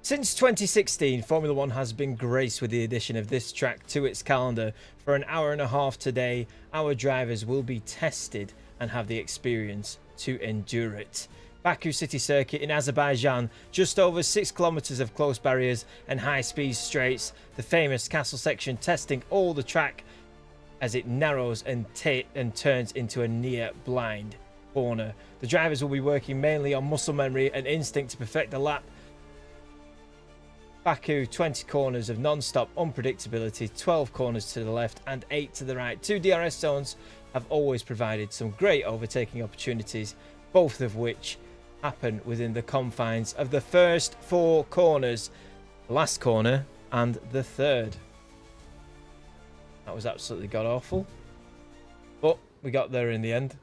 Since 2016, Formula One has been graced with the addition of this track to its calendar. For an hour and a half today, our drivers will be tested and have the experience to endure it. Baku City Circuit in Azerbaijan, just over 6 kilometers of close barriers and high-speed straights. The famous castle section testing all the track as it narrows and turns into a near blind corner. The drivers will be working mainly on muscle memory and instinct to perfect the lap. Baku, 20 corners of non-stop unpredictability, 12 corners to the left and 8 to the right. 2 DRS zones have always provided some great overtaking opportunities, both of which happen within the confines of the first 4 corners, the last corner and the third. That was absolutely god-awful, but we got there in the end.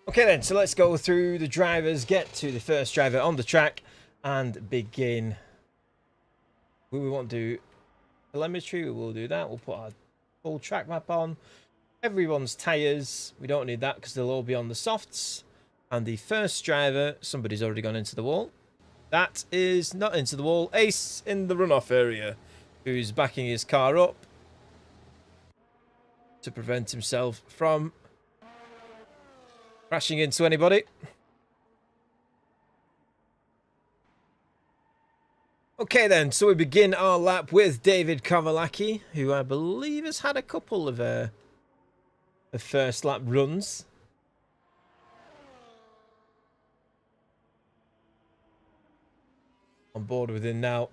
Okay then, so let's go through the drivers, get to the first driver on the track and begin. We won't do telemetry, we will do that. We'll put our full track map on. Everyone's tyres, we don't need that because they'll all be on the softs. And the first driver, somebody's already gone into the wall. That is not into the wall. Ace in the runoff area, who's backing his car up to prevent himself from crashing into anybody. Okay then, so we begin our lap with David Kovalaki, who I believe has had a couple of first lap runs. On board with him now.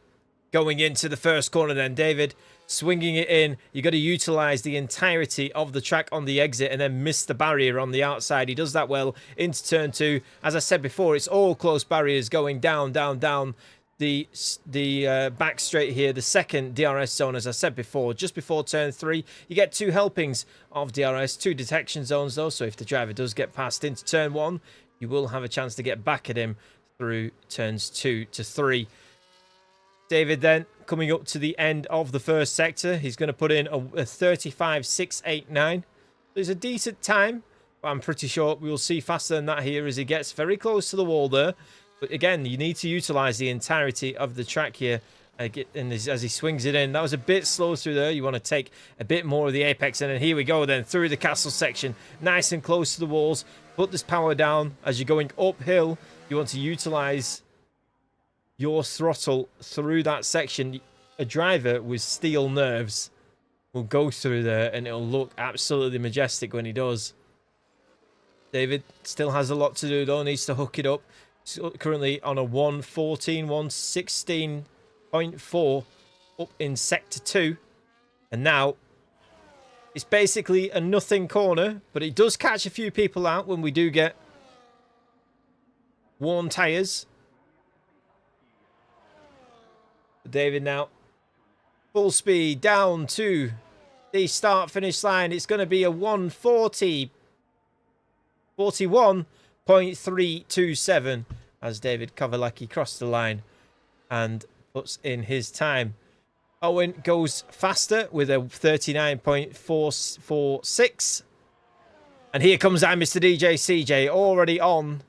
Going into the first corner then, David swinging it in. You got to utilize the entirety of the track on the exit and then miss the barrier on the outside. He does that well into turn 2. As I said before, it's all close barriers going down, down, down the back straight here. The second DRS zone, as I said before, just before turn 3. You get 2 helpings of DRS, 2 detection zones though. So if the driver does get past into turn 1, you will have a chance to get back at him through turns 2 to 3. David then coming up to the end of the first sector. He's going to put in a 35.689. There's a decent time, but I'm pretty sure we'll see faster than that here as he gets very close to the wall there. But again, you need to utilize the entirety of the track here. And as he swings it in, that was a bit slow through there. You want to take a bit more of the apex. And then here we go then through the castle section. Nice and close to the walls. Put this power down as you're going uphill. You want to utilize your throttle through that section. A driver with steel nerves will go through there and it'll look absolutely majestic when he does. David still has a lot to do though, needs to hook it up. He's currently on a 1:16.4 up in sector 2. And now it's basically a nothing corner, but it does catch a few people out when we do get worn tyres. David now full speed down to the start finish line. It's going to be a 1:41.327 as David Kovalaki crossed the line and puts in his time. Owen goes faster with a 39.446. And here comes Mr. DJ CJ already on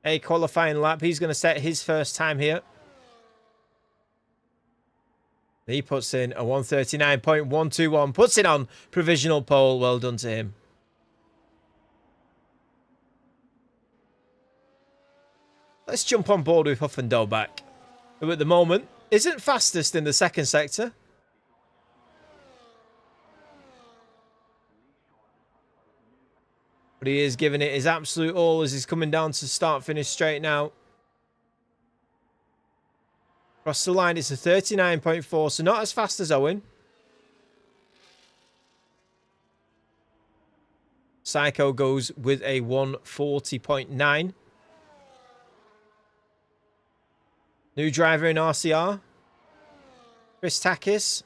a qualifying lap. He's going to set his first time here. He puts in a 1:39.121, puts it on provisional pole. Well done to him. Let's jump on board with Huff and Dobak, who at the moment isn't fastest in the second sector. But he is giving it his absolute all as he's coming down to start-finish straight now. Across the line, it's a 39.4, so not as fast as Owen. Psycho goes with a 1:40.9. New driver in RCR. Chris Takis.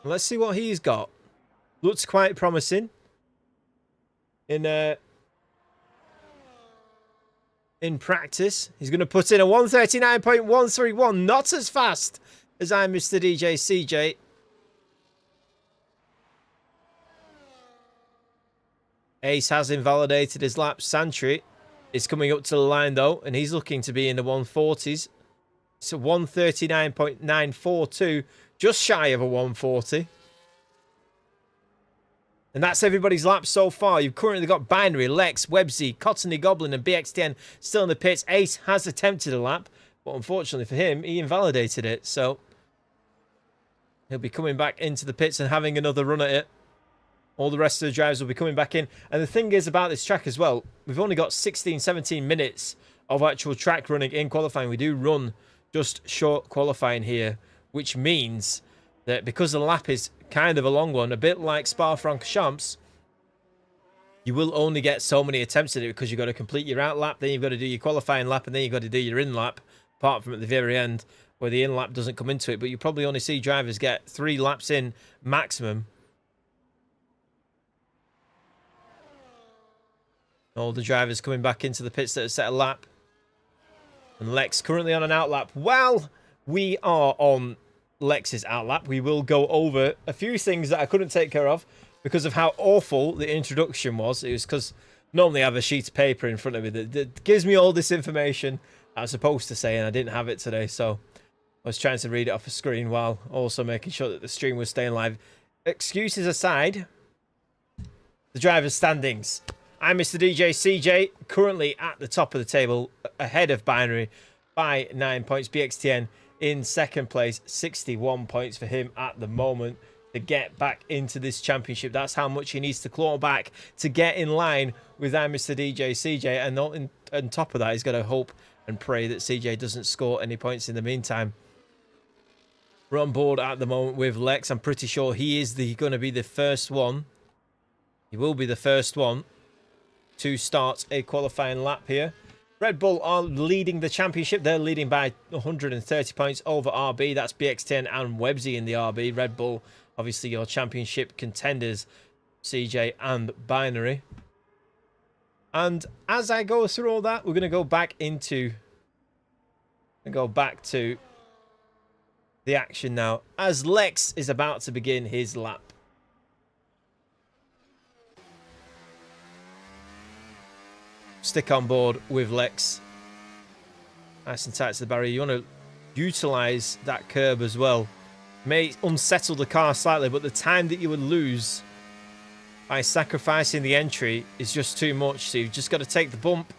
Let's see what he's got. Looks quite promising. In in practice. He's going to put in a 139.131. Not as fast as Mr. DJ CJ. Ace has invalidated his lap. Santry is coming up to the line though, and he's looking to be in the 140s. It's a 139.942, just shy of a 140. And that's everybody's lap so far. You've currently got Binary, Lex, Websy, Cottony Goblin, and BX10 still in the pits. Ace has attempted a lap, but unfortunately for him, he invalidated it. So he'll be coming back into the pits and having another run at it. All the rest of the drivers will be coming back in. And the thing is about this track as well, we've only got 16, 17 minutes of actual track running in qualifying. We do run just short qualifying here, which means that because the lap is kind of a long one, a bit like Spa-Francorchamps, you will only get so many attempts at it because you've got to complete your out lap, then you've got to do your qualifying lap, and then you've got to do your in lap, apart from at the very end where the in lap doesn't come into it. But you probably only see drivers get 3 laps in maximum. All the drivers coming back into the pits that have set a lap. And Lex currently on an out lap. While we are on Lex's out lap, we will go over a few things that I couldn't take care of because of how awful the introduction was. It was because normally I have a sheet of paper in front of me that gives me all this information I'm supposed to say, and I didn't have it today. So I was trying to read it off a screen while also making sure that the stream was staying live. Excuses aside, the driver's standings. I'm Mr. DJ CJ, currently at the top of the table, ahead of Binary by 9 points. BXTN in second place, 61 points for him at the moment to get back into this championship. That's how much he needs to claw back to get in line with I'm Mr. DJ CJ. And on top of that, he's got to hope and pray that CJ doesn't score any points in the meantime. We're on board at the moment with Lex. I'm pretty sure he is going to be the first one. He will be the first one to start a qualifying lap here. Red Bull are leading the championship. They're leading by 130 points over RB. That's BX10 and Websy in the RB. Red Bull, obviously your championship contenders, CJ and Binary. And as I go through all that, we're going to go back to the action now, as Lex is about to begin his lap. Stick on board with Lex. Nice and tight to the barrier. You want to utilize that curb as well. May unsettle the car slightly, but the time that you would lose by sacrificing the entry is just too much. So you've just got to take the bump.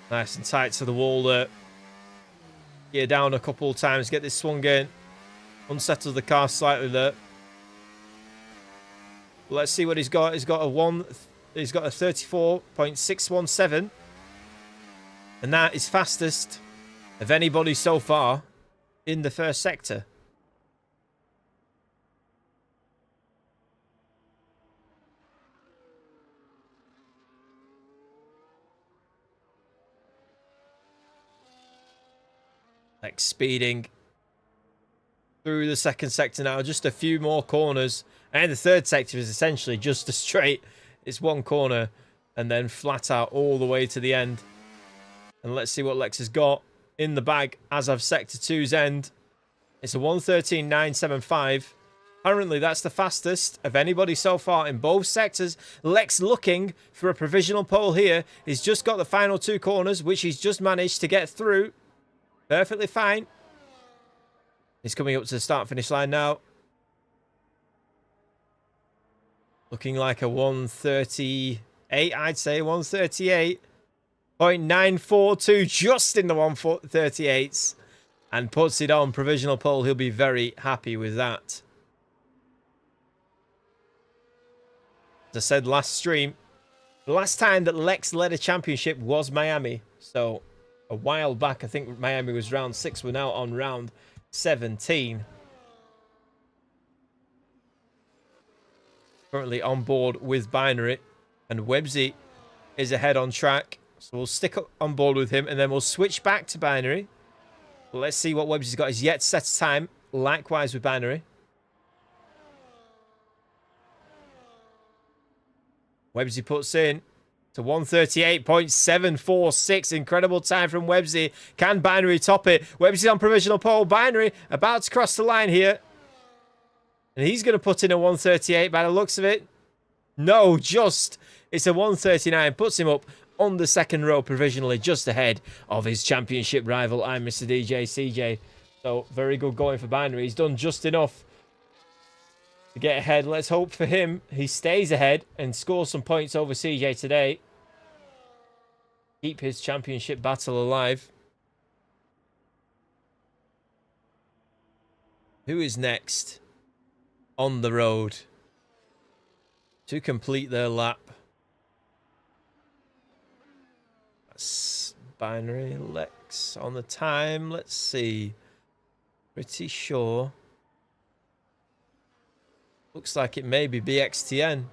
Nice and tight to the wall there. Get down a couple of times. Get this swung in. Unsettle the car slightly there. Let's see what he's got. He's got a 34.617. And that is fastest of anybody so far in the first sector. Like speeding through the second sector now. Just a few more corners. And the third sector is essentially just a straight. It's one corner and then flat out all the way to the end. And let's see what Lex has got in the bag as of Sector 2's end. It's a 113.975. Apparently, that's the fastest of anybody so far in both sectors. Lex looking for a provisional pole here. He's just got the final 2 corners, which he's just managed to get through. Perfectly fine. He's coming up to the start-finish line now. Looking like a 138, I'd say. 138.942, just in the 138s. And puts it on provisional pole. He'll be very happy with that. As I said last stream, the last time that Lex led a championship was Miami. So a while back, I think Miami was round 6. We're now on round 17. Currently on board with Binary. And Websy is ahead on track. So we'll stick on board with him. And then we'll switch back to Binary. Let's see what Websy's got. He's yet to set a time. Likewise with Binary. Websy puts in to 138.746. Incredible time from Websy. Can Binary top it? Websy's on provisional pole. Binary about to cross the line here. And he's going to put in a 138 by the looks of it. No, just. It's a 139. Puts him up on the second row provisionally, just ahead of his championship rival, I'm Mr. DJ CJ. So, very good going for Binary. He's done just enough to get ahead. Let's hope for him he stays ahead and scores some points over CJ today. Keep his championship battle alive. Who is next on the road to complete their lap? That's Binary. Lex on the time. Let's see. Pretty sure. Looks like it may be BXTN.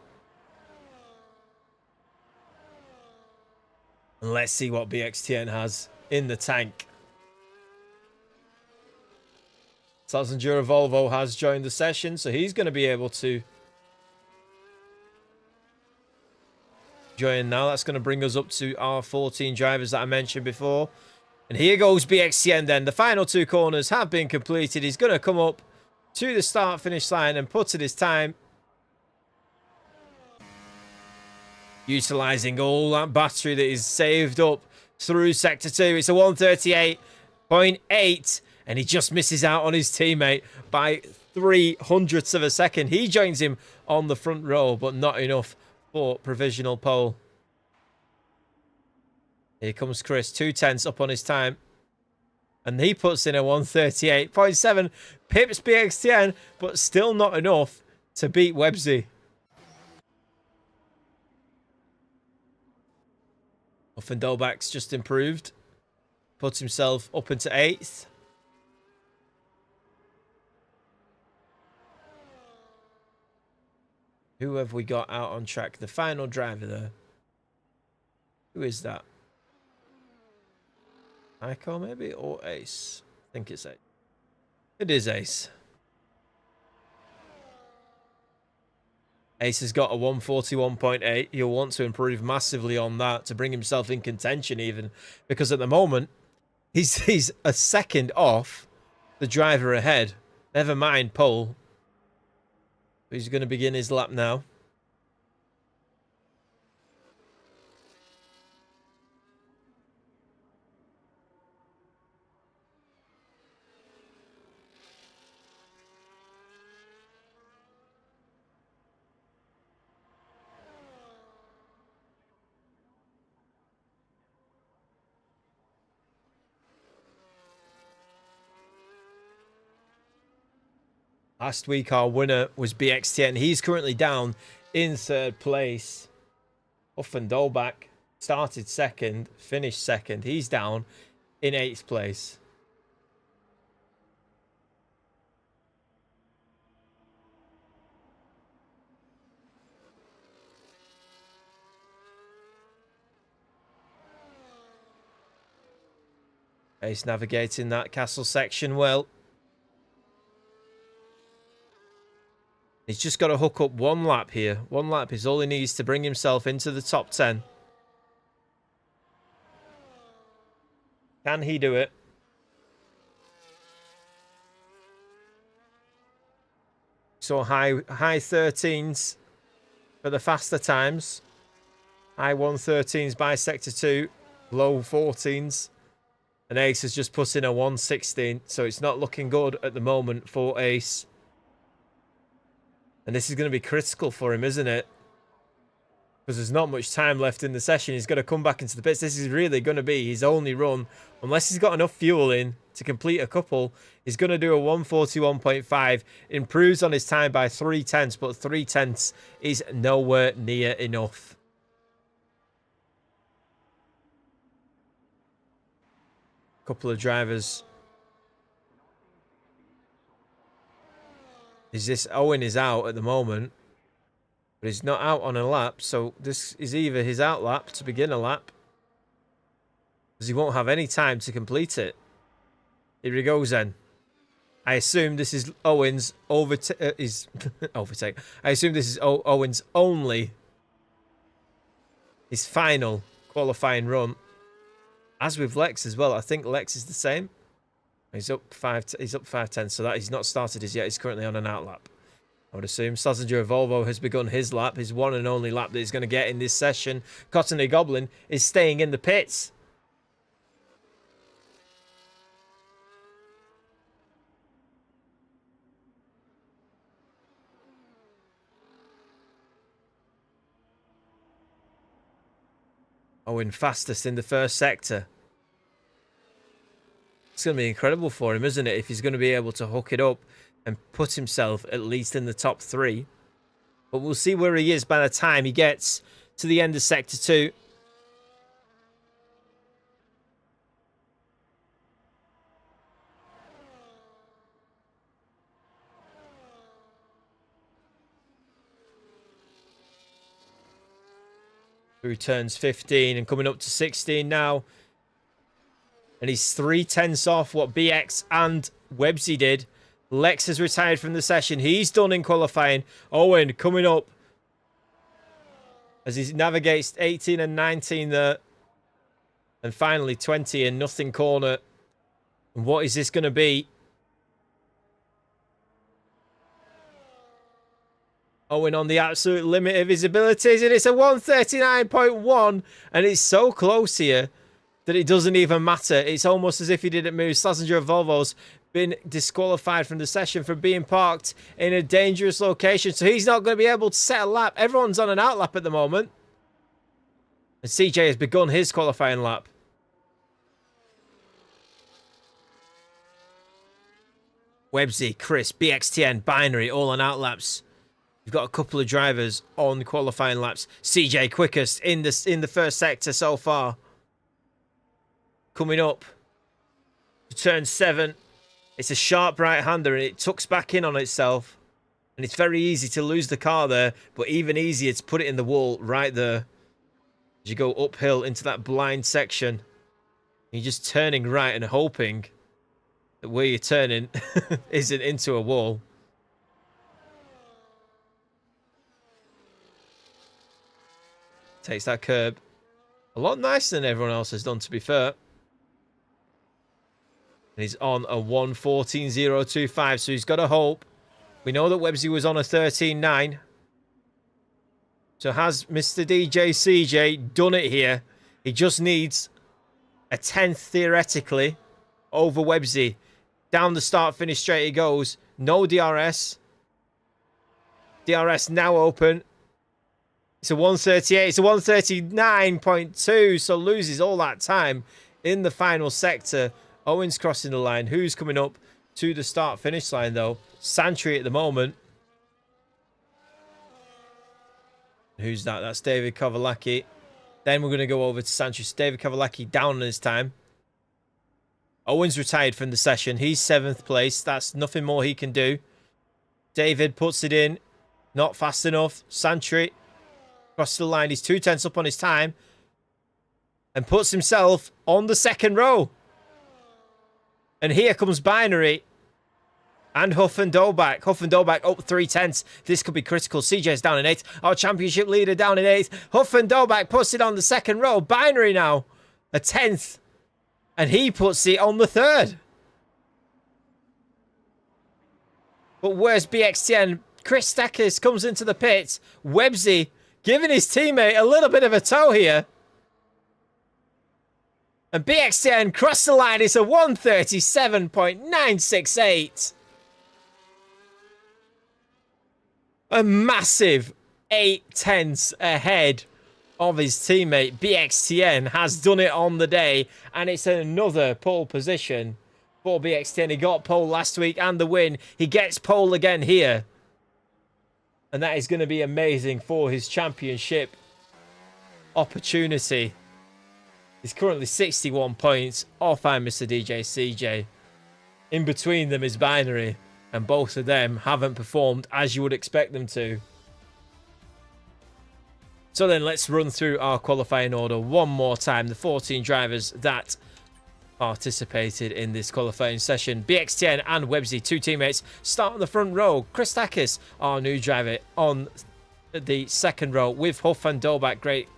And let's see what BXTN has in the tank. Sazendura Volvo has joined the session, so he's going to be able to join now. That's going to bring us up to our 14 drivers that I mentioned before. And here goes BXTN then. The final two corners have been completed. He's going to come up to the start-finish line and put in his time. Utilising all that battery that is saved up through Sector 2. It's a 138.8. And he just misses out on his teammate by 0.03 of a second. He joins him on the front row, but not enough for provisional pole. Here comes Chris, 0.2 up on his time. And he puts in a 138.7. Pips BXTN, but still not enough to beat Websy. Offendolbach's just improved. Puts himself up into 8th. Who have we got out on track? The final driver there. Who is that? Ico maybe? Or Ace? I think it's Ace. It is Ace. Ace has got a 141.8. He'll want to improve massively on that to bring himself in contention even. Because at the moment, he's a second off the driver ahead. Never mind pole. He's going to begin his lap now. Last week, our winner was BXTN. He's currently down in 3rd place. Offendolbach started 2nd, finished 2nd. He's down in 8th place. Ace navigating that castle section well. He's just got to hook up one lap here. One lap is all he needs to bring himself into the top 10. Can he do it? So high 13s for the faster times. High 113s by Sector 2. Low 14s. And Ace has just put in a 116. So it's not looking good at the moment for Ace. And this is going to be critical for him, isn't it? Because there's not much time left in the session. He's got to come back into the pits. This is really going to be his only run. Unless he's got enough fuel in to complete a couple. He's going to do a 141.5. Improves on his time by 0.3. But 0.3 is nowhere near enough. Couple of drivers. Is this Owen is out at the moment, but he's not out on a lap, so this is either his out lap to begin a lap, because he won't have any time to complete it. Here he goes then. I assume this is Owen's overtake. I assume this is Owen's only his final qualifying run. As with Lex as well. I think Lex is the same. He's up 5 tenths, so that he's not started as yet. He's currently on an out lap, I would assume. Slazenger Volvo has begun his lap, his one and only lap that he's going to get in this session. Cottony Goblin is staying in the pits. Owen fastest in the first sector. It's going to be incredible for him, isn't it? If he's going to be able to hook it up and put himself at least in the top 3. But we'll see where he is by the time he gets to the end of Sector 2. Through turns 15 and coming up to 16 now. And he's 3 tenths off what BX and Websy did. Lex has retired from the session. He's done in qualifying. Owen coming up as he navigates 18 and 19 there. And finally 20 and nothing corner. And what is this going to be? Owen on the absolute limit of his abilities. And it's a 139.1. And it's so close here that it doesn't even matter. It's almost as if he didn't move. Slazenger Volvo's been disqualified from the session for being parked in a dangerous location. So he's not going to be able to set a lap. Everyone's on an out lap at the moment. And CJ has begun his qualifying lap. Websy, Chris, BXTN, Binary, all on out laps. We've got a couple of drivers on qualifying laps. CJ quickest in the first sector so far. Coming up to turn 7. It's a sharp right-hander and it tucks back in on itself. And it's very easy to lose the car there, but even easier to put it in the wall right there. As you go uphill into that blind section. You're just turning right and hoping that where you're turning isn't into a wall. Takes that curb. A lot nicer than everyone else has done, to be fair. And he's on a 1:14.025, so he's got a hope. We know that Websy was on a 13.9. So has Mr. DJ CJ done it here? He just needs a 10th, theoretically, over Websy. Down the start-finish straight he goes. No DRS. DRS now open. It's a 1:38. It's a 1:39.2, so loses all that time in the final sector. Owen's crossing the line. Who's coming up to the start-finish line, though? Santry at the moment. Who's that? That's David Kovalaki. Then we're going to go over to Santry. So David Kovalaki down this time. Owen's retired from the session. He's 7th place. That's nothing more he can do. David puts it in. Not fast enough. Santry across the line. He's 2 tenths up on his time. And puts himself on the second row. And here comes Binary and Huff and Dolbach. Huff and Dolbach up 3 tenths. This could be critical. CJ's down in 8th. Our championship leader down in 8th. Huff and Dolbach puts it on the second row. Binary now a 10th. And he puts it on the 3rd. But where's BXTN? Chris Stakis comes into the pits. Websy giving his teammate a little bit of a tow here. And BXTN crossed the line. It's a 1:37.968. A massive 8 tenths ahead of his teammate. BXTN has done it on the day. And it's another pole position for BXTN. He got pole last week and the win. He gets pole again here. And that is going to be amazing for his championship opportunity. He's currently 61 points off Mr. DJ CJ. In between them is Binary. And both of them haven't performed as you would expect them to. So then let's run through our qualifying order one more time. The 14 drivers that participated in this qualifying session. BX10 and Websy, 2 teammates, start on the front row. Chris Takis, our new driver, on the second row with Huff and Dolbach. Great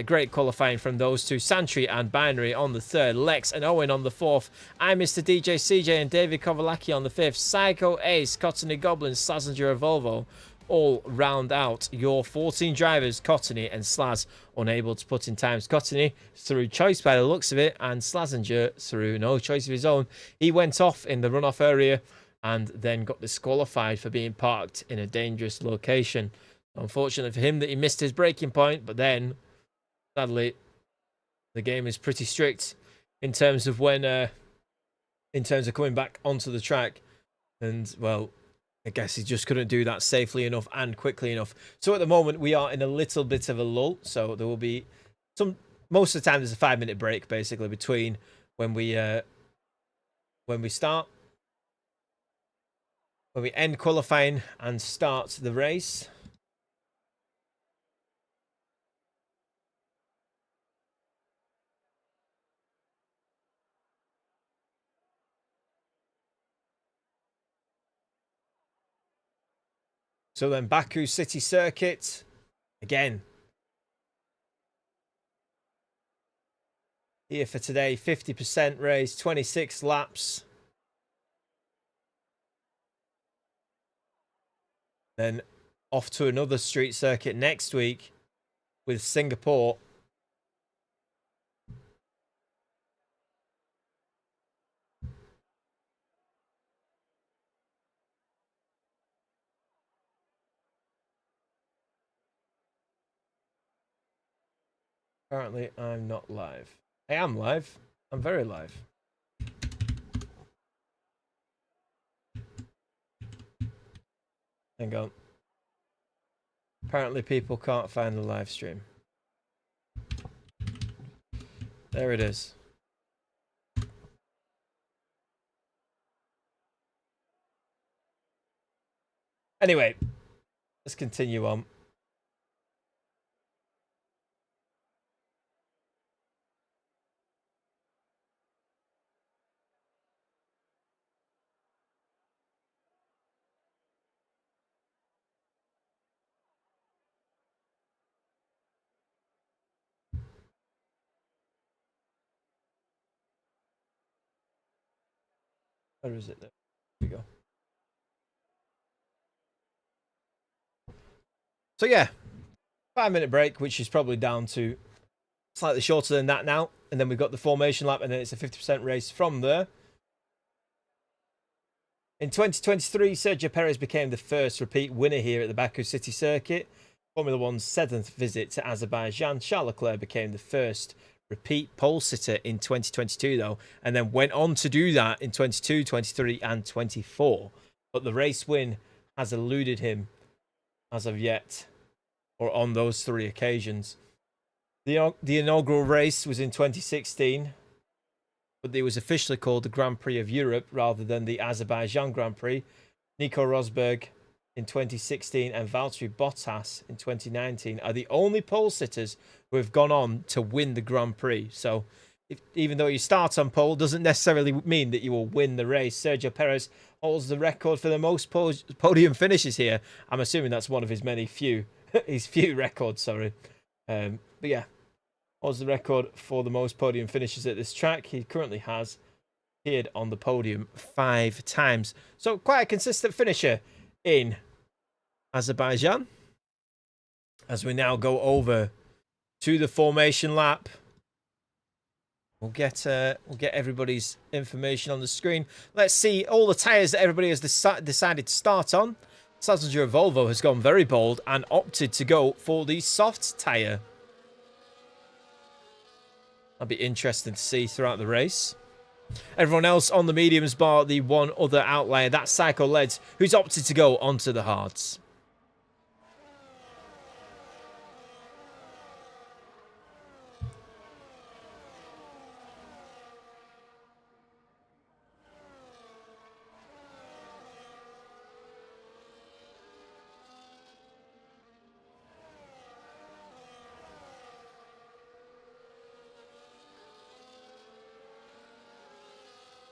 Great qualifying from those two. Santry and Binary on the third. Lex and Owen on the fourth. I'm Mr. DJ CJ and David Kovalaki on the fifth. Psycho Ace, Cottony Goblin, Slazenger Volvo all round out your 14 drivers. Cottony and Slaz unable to put in times. Cottony through choice by the looks of it, and Slazenger through no choice of his own. He went off in the runoff area and then got disqualified for being parked in a dangerous location. Unfortunate for him that he missed his braking point, but then sadly the game is pretty strict in terms of when in terms of coming back onto the track, and well, I guess he just couldn't do that safely enough and quickly enough. So at the moment we are in a little bit of a lull, so there will be most of the time there's a 5-minute break basically between when we start, when we end qualifying and start the race. So then Baku City Circuit, again, here for today, 50% race, 26 laps. Then off to another street circuit next week with Singapore. Apparently, I'm not live. I am live. I'm very live. Hang on. Apparently, people can't find the live stream. There it is. Anyway, let's continue on. Where is it? There we go. So yeah, 5-minute break, which is probably down to slightly shorter than that now. And then we've got the formation lap, and then it's a 50% race from there. In 2023, Sergio Perez became the first repeat winner here at the Baku City Circuit. Formula One's 7th visit to Azerbaijan. Charles Leclerc became the first repeat pole sitter in 2022, though, and then went on to do that in 22, 23, and 24. But the race win has eluded him as of yet, or on those 3 occasions. The inaugural race was in 2016, but it was officially called the Grand Prix of Europe rather than the Azerbaijan Grand Prix. Nico Rosberg in 2016 and Valtteri Bottas in 2019 are the only pole sitters who have gone on to win the Grand Prix. So even though you start on pole, doesn't necessarily mean that you will win the race. Sergio Perez holds the record for the most podium finishes here. I'm assuming that's one of his few records, sorry. But yeah, holds the record for the most podium finishes at this track. He currently has appeared on the podium 5 times. So quite a consistent finisher in Azerbaijan. As we now go over to the formation lap, we'll get everybody's information on the screen. Let's see all the tyres that everybody has decided to start on. Slazenger Volvo has gone very bold and opted to go for the soft tyre. That'll be interesting to see throughout the race. Everyone else on the mediums bar the one other outlier, that's Psycho Leds, who's opted to go onto the hards.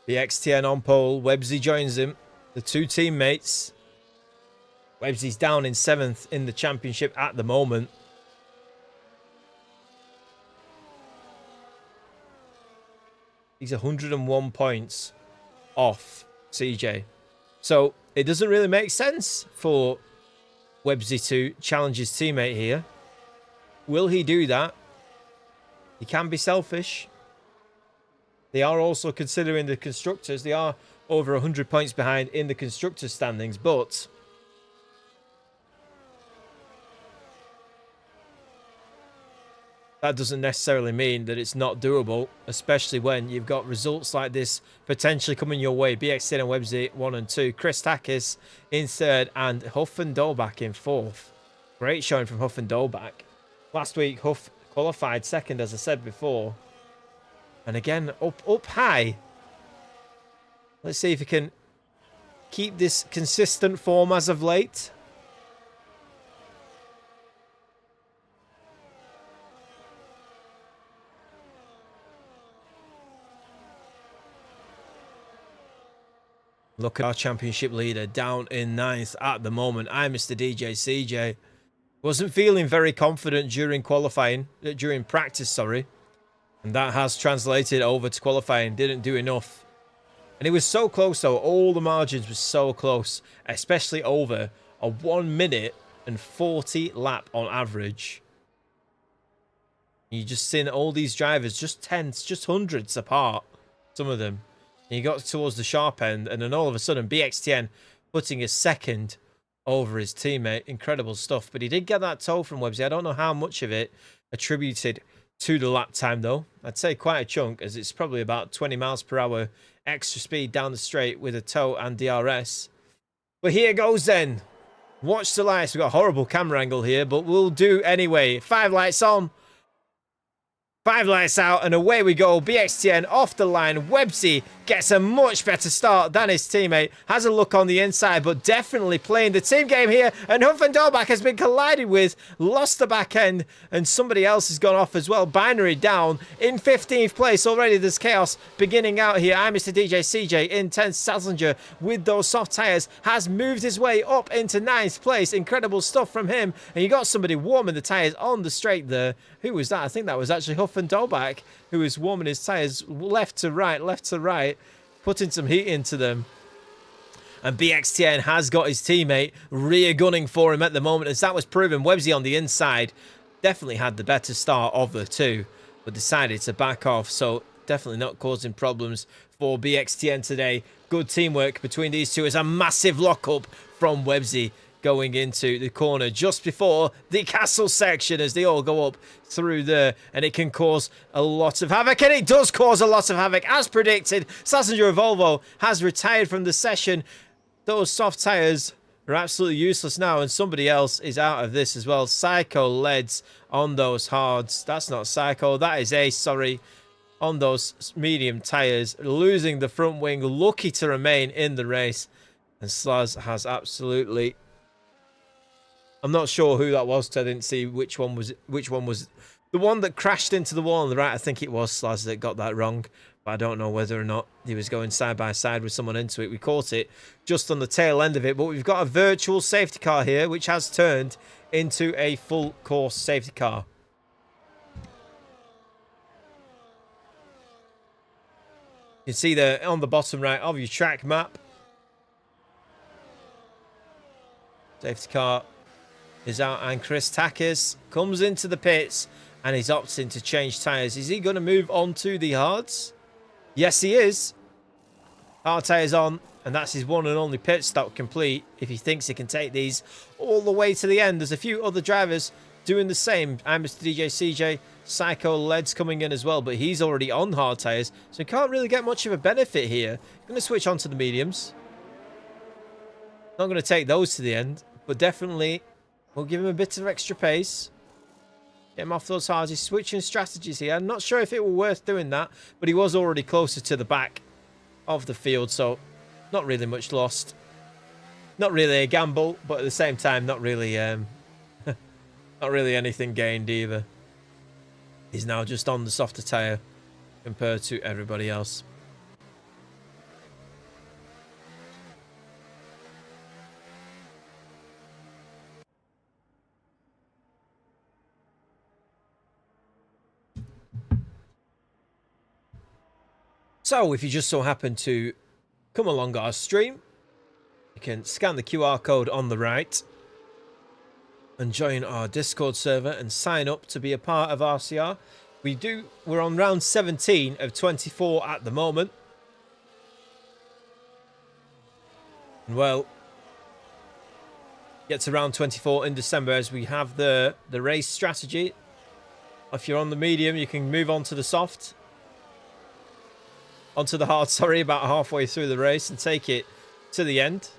The XTN on pole. Websy joins him. The 2 teammates. Websy's down in 7th in the championship at the moment. He's 101 points off CJ. So it doesn't really make sense for Websy to challenge his teammate here. Will he do that? He can be selfish. They are also considering the constructors. They are over 100 points behind in the constructors standings, but that doesn't necessarily mean that it's not doable, especially when you've got results like this potentially coming your way. BX10 and Websy 1 and 2. Chris Takis in third and Huff and Dolbach in fourth. Great showing from Huff and Dolbach. Last week, Huff qualified second, as I said before. And again, up high. Let's see if he can keep this consistent form as of late. Look at our championship leader down in ninth at the moment. I'm Mr. DJ CJ. Wasn't feeling very confident during practice, sorry. And that has translated over to qualifying. Didn't do enough. And it was so close though. All the margins were so close. Especially over a 1 minute and 40 lap on average. You just seen all these drivers just tenths, just hundreds apart. Some of them. And you got towards the sharp end. And then all of a sudden BX10 putting a second over his teammate. Incredible stuff. But he did get that tow from Websy. I don't know how much of it attributed to the lap time though. I'd say quite a chunk, as it's probably about 20 miles per hour extra speed down the straight with a tow and DRS. But here goes then. Watch the lights. We've got a horrible camera angle here, but we'll do anyway. 5 lights on. 5 lights out, and away we go. BX10 off the line. Websy gets a much better start than his teammate. Has a look on the inside, but definitely playing the team game here. And Huff and Dolbach has been collided with. Lost the back end, and somebody else has gone off as well. Binary down in 15th place already. There's chaos beginning out here. I'm Mr. DJ CJ in 10th. Salinger with those soft tyres has moved his way up into 9th place. Incredible stuff from him. And you got somebody warming the tyres on the straight there. Who was that? I think that was actually Huff and Dolbach, who was warming his tyres left to right, putting some heat into them. And BX10 has got his teammate rear gunning for him at the moment, as that was proven. Websy on the inside definitely had the better start of the two, but decided to back off, so definitely not causing problems for BX10 today. Good teamwork between these two as a massive lockup from Websy going into the corner just before the castle section, as they all go up through there, and it can cause a lot of havoc, and it does cause a lot of havoc as predicted. Salinger Volvo has retired from the session. Those soft tires are absolutely useless now, and somebody else is out of this as well. Psycho leads on those hards. That's not Psycho, that is Ace, sorry, on those medium tires, losing the front wing, lucky to remain in the race. And Slaz has absolutely, I'm not sure who that was, I didn't see which one was the one that crashed into the wall on the right. I think it was Slaz that got that wrong, but I don't know whether or not he was going side by side with someone into it. We caught it just on the tail end of it, but we've got a virtual safety car here, which has turned into a full course safety car. You can see there on the bottom right of your track map, safety car is out, and Chris Takis comes into the pits and he's opting to change tyres. Is he going to move on to the hards? Yes, he is. Hard tyres on, and that's his one and only pit stop complete if he thinks he can take these all the way to the end. There's a few other drivers doing the same. I'm Mr. DJ CJ. Psycho Led's coming in as well, but he's already on hard tyres, so he can't really get much of a benefit here. Going to switch on to the mediums. Not going to take those to the end, but definitely we'll give him a bit of extra pace. Get him off those hards. He's switching strategies here. I'm not sure if it were worth doing that, but he was already closer to the back of the field, so not really much lost. Not really a gamble, but at the same time, not really not really anything gained either. He's now just on the softer tyre compared to everybody else. So if you just so happen to come along our stream, you can scan the QR code on the right and join our Discord server and sign up to be a part of RCR. We're on round 17 of 24 at the moment. And well, get to round 24 in December as we have the race strategy. If you're on the medium, you can move on to the soft. Onto the hard, sorry, about halfway through the race and take it to the end.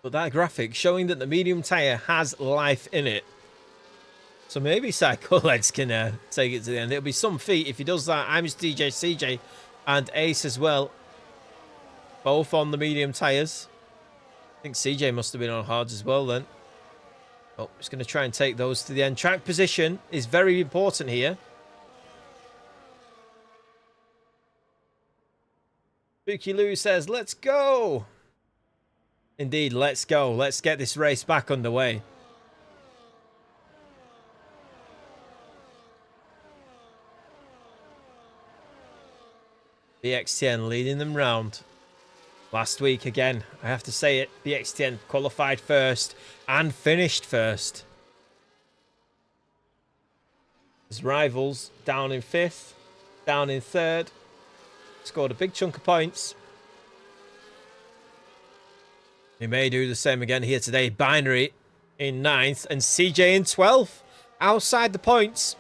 But that graphic showing that the medium tyre has life in it. So maybe Psycho-Legs can take it to the end. It'll be some feat if he does that. I'm just DJ CJ and Ace as well. Both on the medium tyres. I think CJ must have been on hards as well then. Oh, just going to try and take those to the end. Track position is very important here. Spooky Lou says, let's go. Indeed, let's go. Let's get this race back underway. BX10 leading them round. Last week, again, I have to say it, BX10 qualified first and finished first. His rivals down in 5th, down in 3rd. Scored a big chunk of points. He may do the same again here today. Binary in 9th and CJ in 12th. Outside the points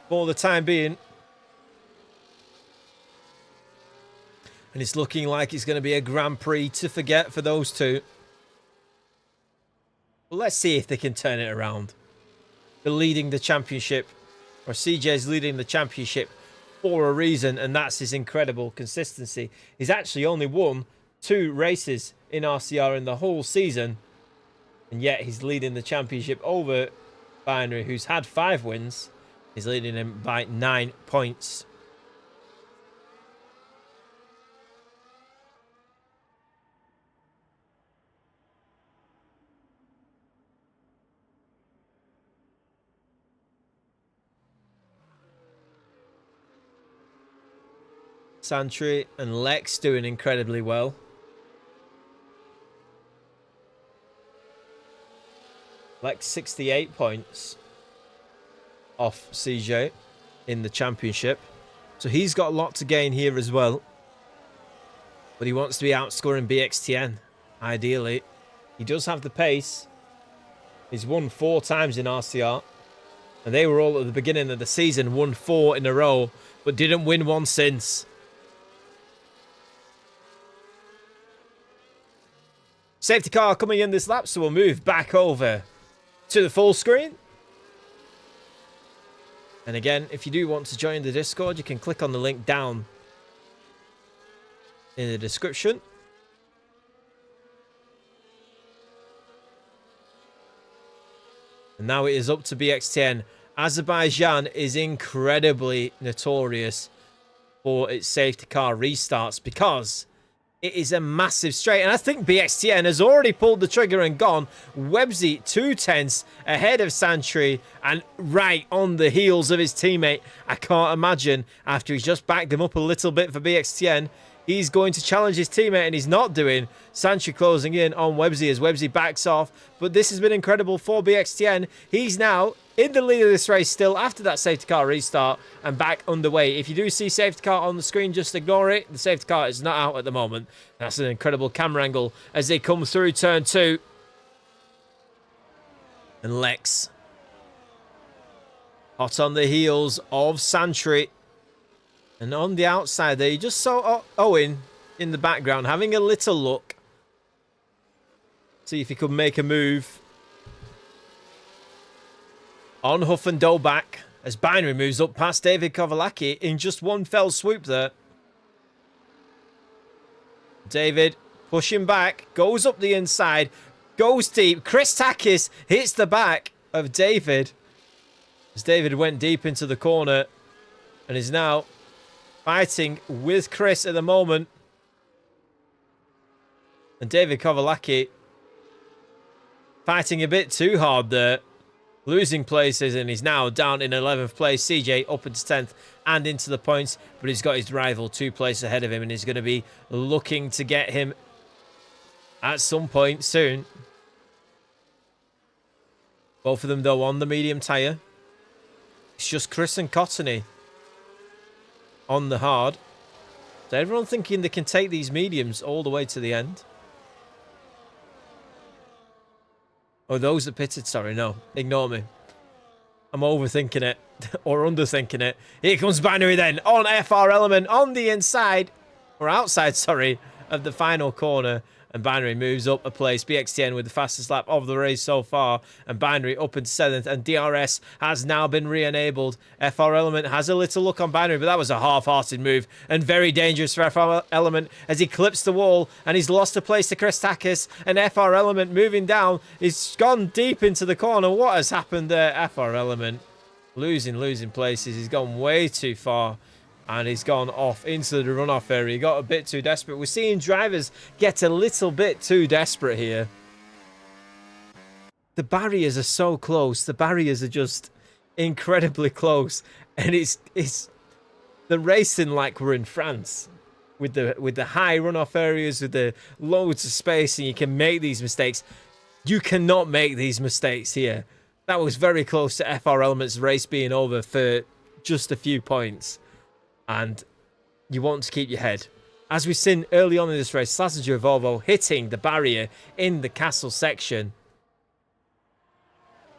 for the time being. And it's looking like it's going to be a Grand Prix to forget for those two. Well, let's see if they can turn it around. They're leading the championship, or CJ's leading the championship for a reason, and that's his incredible consistency. He's actually only won 2 races in RCR in the whole season, and yet he's leading the championship over Binary, who's had 5 wins. He's leading him by 9 points. Santry and Lex doing incredibly well. Lex 68 points off CJ in the championship. So he's got a lot to gain here as well. But he wants to be outscoring BXTN, ideally. He does have the pace. He's won 4 times in RCR. And they were all at the beginning of the season, won 4 in a row, but didn't win one since. Safety car coming in this lap, so we'll move back over to the full screen. And again, if you do want to join the Discord, you can click on the link down in the description. And now it is up to BX10. Azerbaijan is incredibly notorious for its safety car restarts because it is a massive straight. And I think BXTN has already pulled the trigger and gone. Websy 2/10 ahead of Santry and right on the heels of his teammate. I can't imagine after he's just backed him up a little bit for BXTN, he's going to challenge his teammate, and he's not doing. Santry closing in on Websy as Websy backs off. But this has been incredible for BXTN. He's now in the lead of this race still after that safety car restart and back underway. If you do see safety car on the screen, just ignore it. The safety car is not out at the moment. That's an incredible camera angle as they come through turn 2. And Lex hot on the heels of Santry. And on the outside there, you just saw Owen in the background having a little look. See if he could make a move on Huff and Doback as Binary moves up past David Kovalaki in just one fell swoop there. David pushing back, goes up the inside, goes deep. Chris Takis hits the back of David as David went deep into the corner and is now fighting with Chris at the moment. And David Kovalaki fighting a bit too hard there. losing places, and he's now down in 11th place. CJ up into 10th and into the points, but he's got his rival 2 places ahead of him, and he's going to be looking to get him at some point soon. Both of them, though, on the medium tyre. It's just Chris and Cottony on the hard. So everyone thinking they can take these mediums all the way to the end. Oh, those that pitted, sorry, no. Ignore me. I'm overthinking it. Or underthinking it. Here comes Binary then. On FR Element. On the inside. Or outside, sorry. Of the final corner. And Binary moves up a place. BXTN with the fastest lap of the race so far. And Binary up into 7th. And DRS has now been re-enabled. FR Element has a little look on Binary. But that was a half-hearted move. And very dangerous for FR Element as he clips the wall. And he's lost a place to Christakis. And FR Element moving down. He's gone deep into the corner. What has happened there? FR Element losing places. He's gone way too far. And he's gone off into the runoff area. He got a bit too desperate. We're seeing drivers get a little bit too desperate here. The barriers are so close. The barriers are just incredibly close. And it's the racing like we're in France. With the high runoff areas, with the loads of space, and you can make these mistakes. You cannot make these mistakes here. That was very close to FR Element's race being over for just a few points. And you want to keep your head. As we've seen early on in this race, Slazenger Volvo hitting the barrier in the castle section.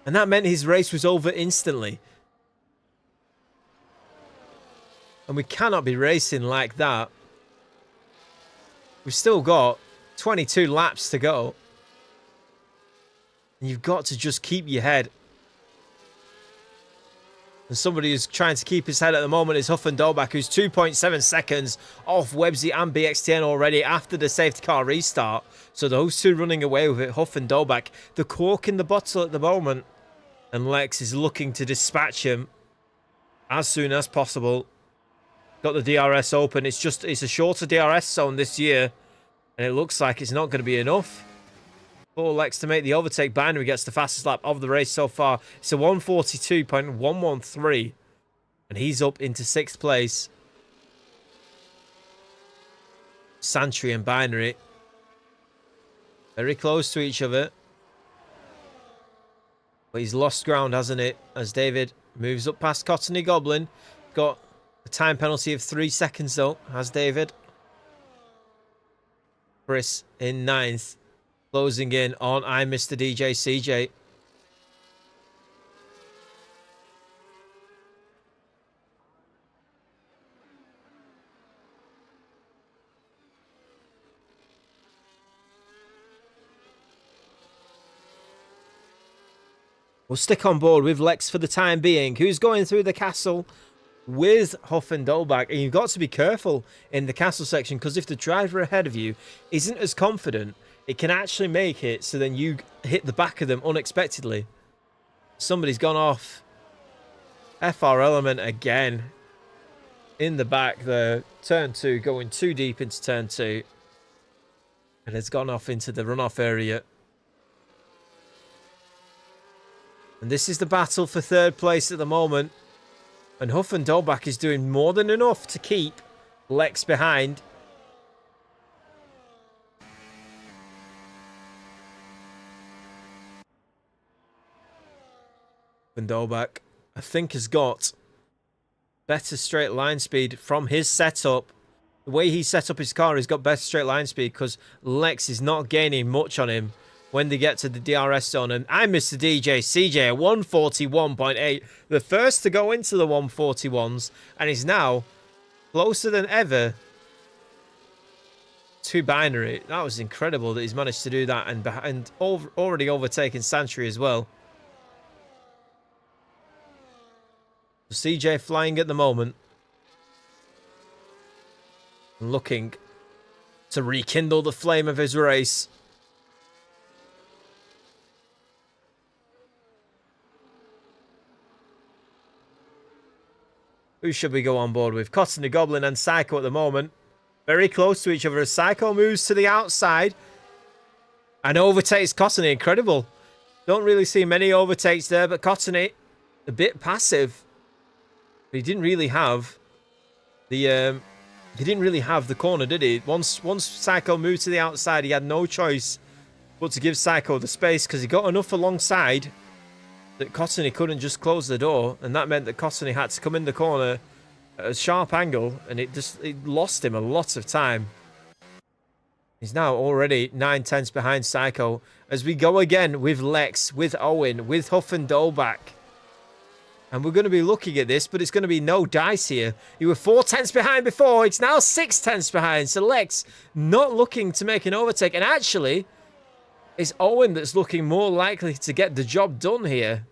And that meant his race was over instantly. And we cannot be racing like that. We've still got 22 laps to go. And you've got to just keep your head. And somebody who's trying to keep his head at the moment is Huff and Dolbach, who's 2.7 seconds off Websy and BXTN already after the safety car restart. So those two running away with it, Huff and Dolbach. The cork in the bottle at the moment. And Lex is looking to dispatch him as soon as possible. Got the DRS open. It's a shorter DRS zone this year. And it looks like it's not going to be enough for Lex to make the overtake. Binary gets the fastest lap of the race so far. It's a 142.113. And he's up into 6th place. Santry and Binary very close to each other. But he's lost ground, hasn't it? As David moves up past Cottony Goblin. Got a time penalty of 3 seconds though, has David. Chris in 9th. Closing in on I'm Mr. DJ CJ. We'll stick on board with Lex for the time being, who's going through the castle with Huff and Dolbach. And you've got to be careful in the castle section, because if the driver ahead of you isn't as confident, it can actually make it so then you hit the back of them unexpectedly. Somebody's gone off. FR Element again in the back there. Turn 2, going too deep into turn 2. And has gone off into the runoff area. And this is the battle for 3rd place at the moment. And Huff and Dolbach is doing more than enough to keep Lex behind. And Dolbach, I think, has got better straight line speed from his setup. The way he set up his car, he's got better straight line speed because Lex is not gaining much on him when they get to the DRS zone. And I'm Mr. DJ CJ at 141.8, the first to go into the 141s, and he's now closer than ever to Binary. That was incredible that he's managed to do that, and already overtaken Santry as well. CJ flying at the moment. Looking to rekindle the flame of his race. Who should we go on board with? Cottony Goblin and Psycho at the moment. Very close to each other as Psycho moves to the outside and overtakes Cottony. Incredible. Don't really see many overtakes there, but Cottony, a bit passive. But he didn't really have the corner, did he? Once Psycho moved to the outside, he had no choice but to give Psycho the space because he got enough alongside that Cottony couldn't just close the door, and that meant that Cottony had to come in the corner at a sharp angle, and it lost him a lot of time. He's now already 9/10ths behind Psycho as we go again with Lex, with Owen, with Huff and Dolbach. And we're going to be looking at this, but it's going to be no dice here. You were 4/10ths behind before. It's now 6/10ths behind. So Lex not looking to make an overtake. And actually, it's Owen that's looking more likely to get the job done here.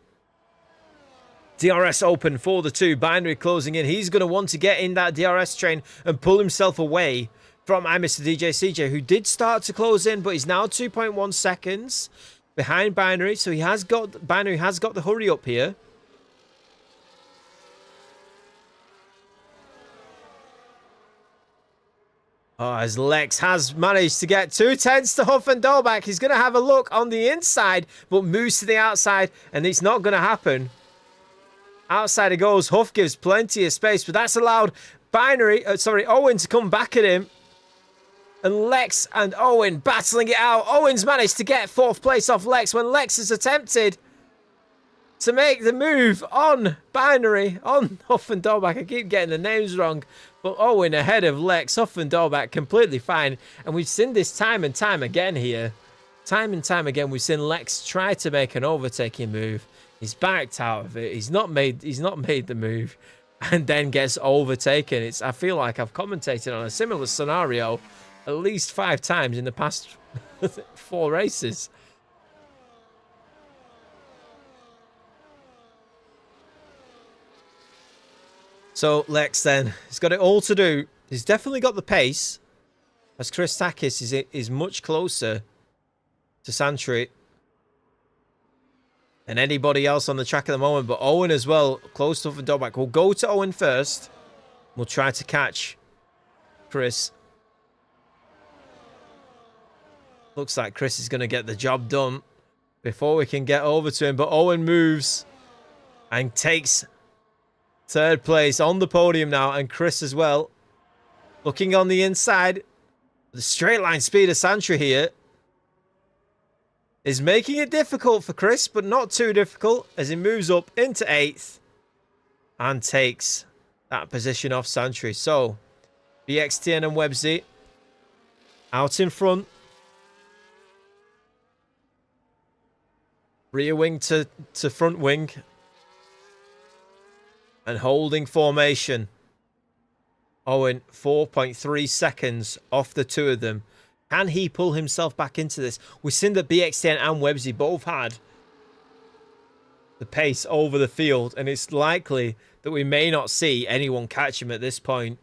DRS open for the two. Binary closing in. He's going to want to get in that DRS train and pull himself away from Mr. DJ CJ, who did start to close in, but he's now 2.1 seconds behind Binary. So Binary has got the hurry up here. Oh, as Lex has managed to get 2/10ths to Huff and Dolbach. He's going to have a look on the inside, but moves to the outside, and it's not going to happen. Outside it goes. Huff gives plenty of space, but that's allowed Owen to come back at him. And Lex and Owen battling it out. Owen's managed to get 4th place off Lex when Lex has attempted to make the move on Binary, on Huff and Dolbach. I keep getting the names wrong. But Owen ahead of Lex, Huff and Dolbach completely fine. And we've seen this time and time again here. Time and time again, we've seen Lex try to make an overtaking move. He's backed out of it. He's not made the move. And then gets overtaken. I feel like I've commentated on a similar scenario at least 5 times in the past 4 races. So Lex then, he's got it all to do. He's definitely got the pace, as Chris Takis is much closer to Santry than anybody else on the track at the moment. But Owen as well, close to Huff and Dolbach. We'll go to Owen first. We'll try to catch Chris. Looks like Chris is going to get the job done before we can get over to him. But Owen moves and takes 3rd place on the podium now, and Chris as well. Looking on the inside, the straight line speed of Santry here is making it difficult for Chris, but not too difficult as he moves up into 8th and takes that position off Santry. So, BXTN and Websy out in front. Rear wing to front wing. And holding formation. Owen, 4.3 seconds off the two of them. Can he pull himself back into this? We've seen that BX10 and Websy both had the pace over the field, and it's likely that we may not see anyone catch him at this point.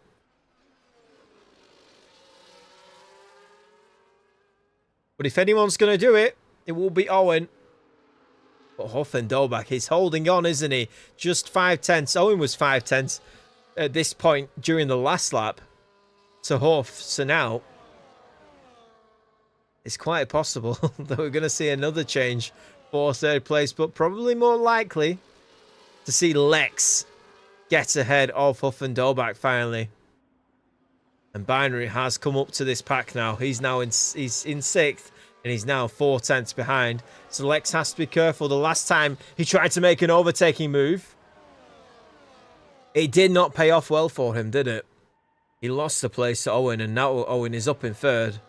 But if anyone's going to do it, it will be Owen. But Huff and Dolbach, he's holding on, isn't he? Just 5/10ths. Owen was 5/10ths at this point during the last lap to Huff. So now it's quite possible that we're going to see another change for 3rd place, but probably more likely to see Lex get ahead of Huff and Dolbach finally. And Binary has come up to this pack now. He's in 6th. And he's now 4/10ths behind. So Lex has to be careful. The last time he tried to make an overtaking move, it did not pay off well for him, did it? He lost the place to Owen, and now Owen is up in 3rd.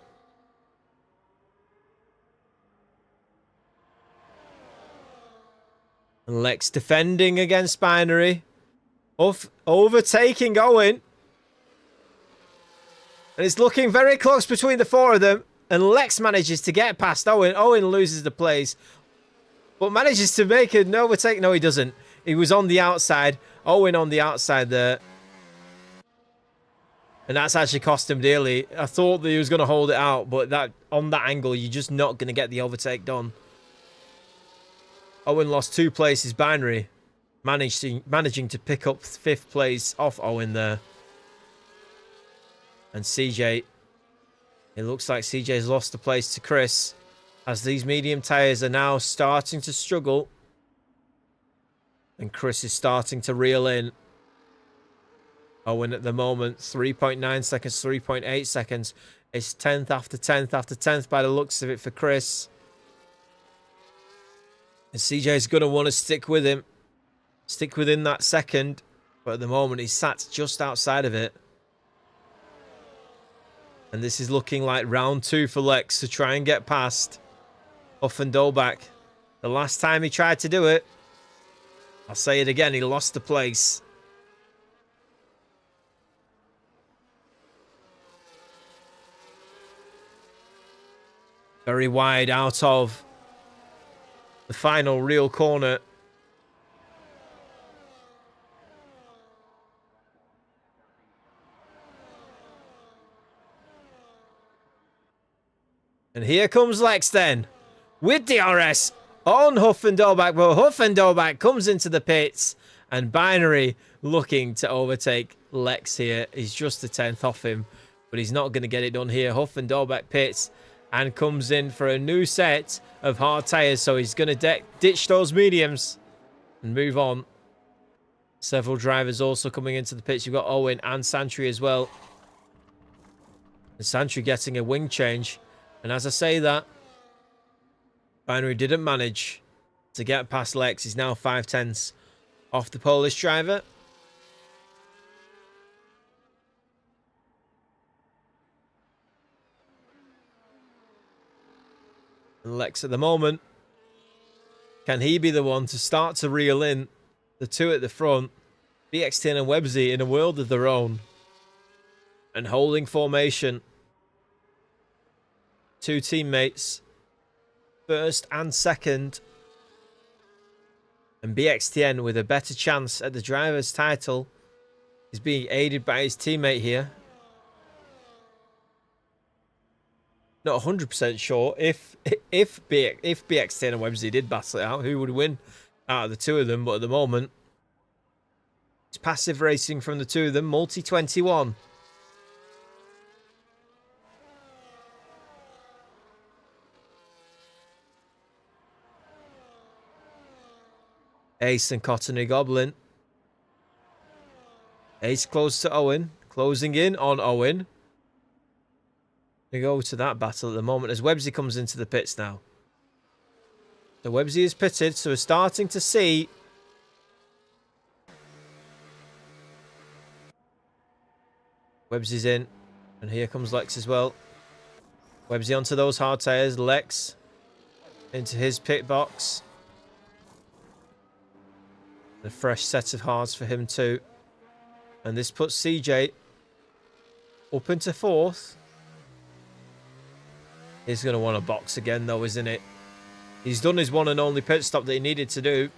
And Lex defending against Binary. Overtaking Owen. And it's looking very close between the 4 of them. And Lex manages to get past Owen. Owen loses the place, but manages to make an overtake. No, he doesn't. He was on the outside. Owen on the outside there. And that's actually cost him dearly. I thought that he was going to hold it out, but on that angle, you're just not going to get the overtake done. Owen lost 2 places. Binary managing to pick up 5th place off Owen there. And CJ... It looks like CJ's lost the place to Chris as these medium tyres are now starting to struggle. And Chris is starting to reel in. Owen at the moment, 3.9 seconds, 3.8 seconds. It's 10th after 10th after 10th by the looks of it for Chris. And CJ's going to want to stick with him. Stick within that second. But at the moment, he's sat just outside of it. And this is looking like round 2 for Lex to try and get past Huff and Dolbach. The last time he tried to do it, I'll say it again, he lost the place. Very wide out of the final real corner. And here comes Lex then, with DRS on Huff and Dolbach. But Huff and Dolbach comes into the pits, and Binary looking to overtake Lex here. He's just a 10th off him, but he's not going to get it done here. Huff and Dolbach pits and comes in for a new set of hard tyres. So he's going to ditch those mediums and move on. Several drivers also coming into the pits. You've got Owen and Santry as well. And Santry getting a wing change. And as I say that, Binary didn't manage to get past Lex. He's now 5/10 off the Polish driver. And Lex at the moment, can he be the one to start to reel in the two at the front? BX10 and Websy in a world of their own. And holding formation. Two teammates, first and second. And BXTN with a better chance at the driver's title is being aided by his teammate here. Not 100% sure if BX10 and Websy did battle it out, who would win out of the two of them. But at the moment, it's passive racing from the two of them. Multi-21. Ace and Cottony Goblin. Ace close to Owen. Closing in on Owen. We go to that battle at the moment as Websy comes into the pits now. So Websy is pitted, so we're starting to see Websy's in. And here comes Lex as well. Websy onto those hard tyres. Lex into his pit box. A fresh set of hards for him too. And this puts CJ up into 4th. He's going to want to box again though, isn't it? He's done his one and only pit stop that he needed to do.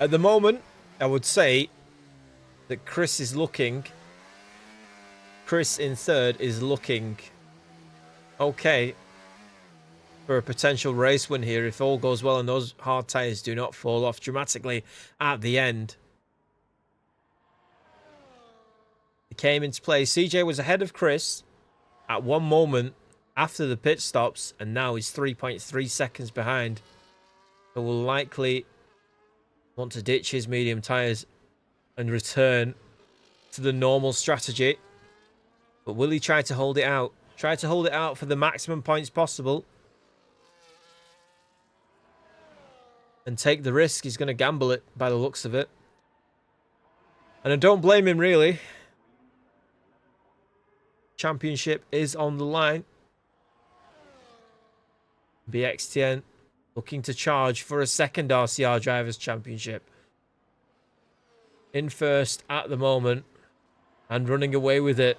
At the moment, I would say that Chris in 3rd is looking okay for a potential race win here if all goes well and those hard tyres do not fall off dramatically at the end. It came into play. CJ was ahead of Chris at one moment after the pit stops, and now he's 3.3 seconds behind. So will likely want to ditch his medium tyres and return to the normal strategy. But will he try to hold it out? Try to hold it out for the maximum points possible. And take the risk. He's going to gamble it by the looks of it. And I don't blame him, really. Championship is on the line. BXTN looking to charge for a second RCR Drivers' Championship. In first at the moment. And running away with it.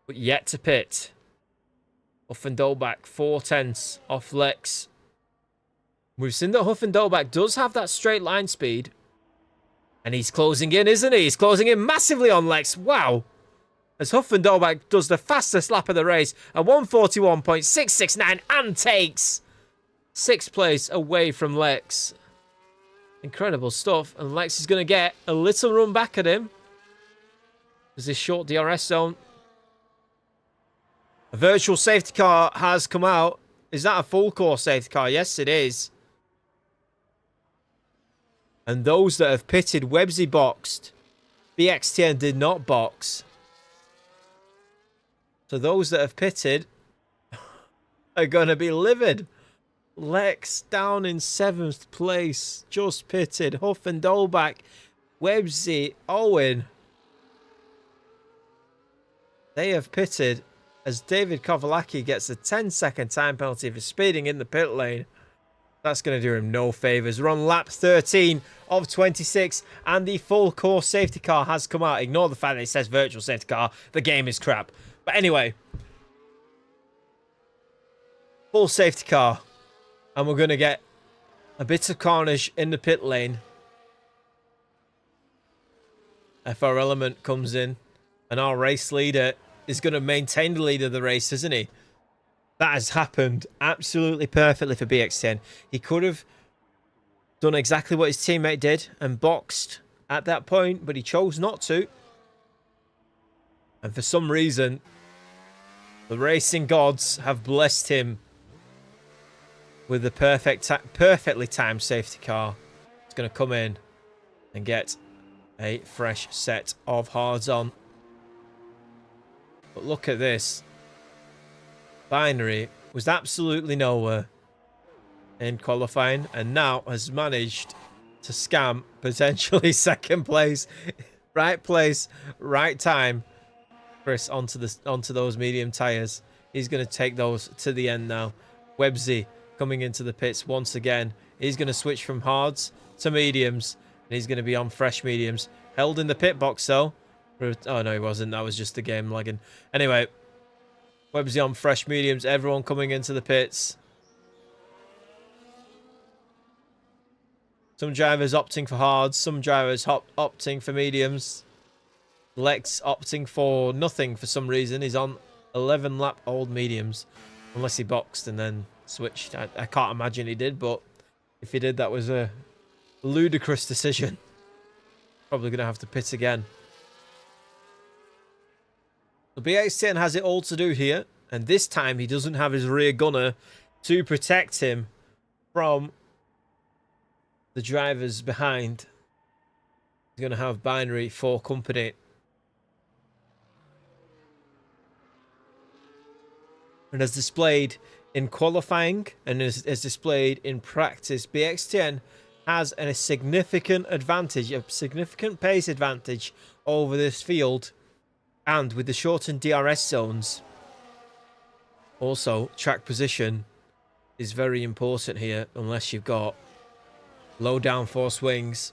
But yet to pit. Huff and Dolbach 4/10 off Lex. We've seen that Huff and Dolbach does have that straight line speed. And he's closing in, isn't he? He's closing in massively on Lex. Wow. As Huff and Dolbach does the fastest lap of the race at 141.669 and takes 6th place away from Lex. Incredible stuff. And Lex is going to get a little run back at him. There's this short DRS zone. A virtual safety car has come out. Is that a full course safety car? Yes, it is. And those that have pitted, Websy boxed. BXTN did not box. So those that have pitted are going to be livid. Lex down in 7th place. Just pitted. Huff and Dolbach. Websy, Owen. They have pitted as David Kovalaki gets a 10-second time penalty for speeding in the pit lane. That's going to do him no favours. We're on lap 13 of 26, and the full course safety car has come out. Ignore the fact that it says virtual safety car. The game is crap. But anyway, full safety car. And we're going to get a bit of carnage in the pit lane. FR Element comes in, and our race leader is going to maintain the lead of the race, isn't he? That has happened absolutely perfectly for BX10. He could have done exactly what his teammate did and boxed at that point, but he chose not to. And for some reason, the racing gods have blessed him with the perfectly timed safety car. It's going to come in and get a fresh set of hards on. But look at this. Binary was absolutely nowhere in qualifying and now has managed to scam potentially second place. Right place, right time. Chris onto those medium tyres. He's going to take those to the end now. Websy coming into the pits once again. He's going to switch from hards to mediums. And he's going to be on fresh mediums. Held in the pit box though. Oh no, he wasn't. That was just the game lagging. Anyway, Websy on fresh mediums. Everyone coming into the pits. Some drivers opting for hards. Some drivers opting for mediums. Lex opting for nothing for some reason. He's on 11 lap old mediums. Unless he boxed and then switched. I can't imagine he did, but if he did, that was a ludicrous decision. Probably going to have to pit again. The BX10 has it all to do here. And this time he doesn't have his rear gunner to protect him from the drivers behind. He's going to have Binary for company. And as displayed in qualifying and as displayed in practice, BX10 has a significant advantage, a significant pace advantage over this field. And with the shortened DRS zones, also track position is very important here unless you've got low downforce wings.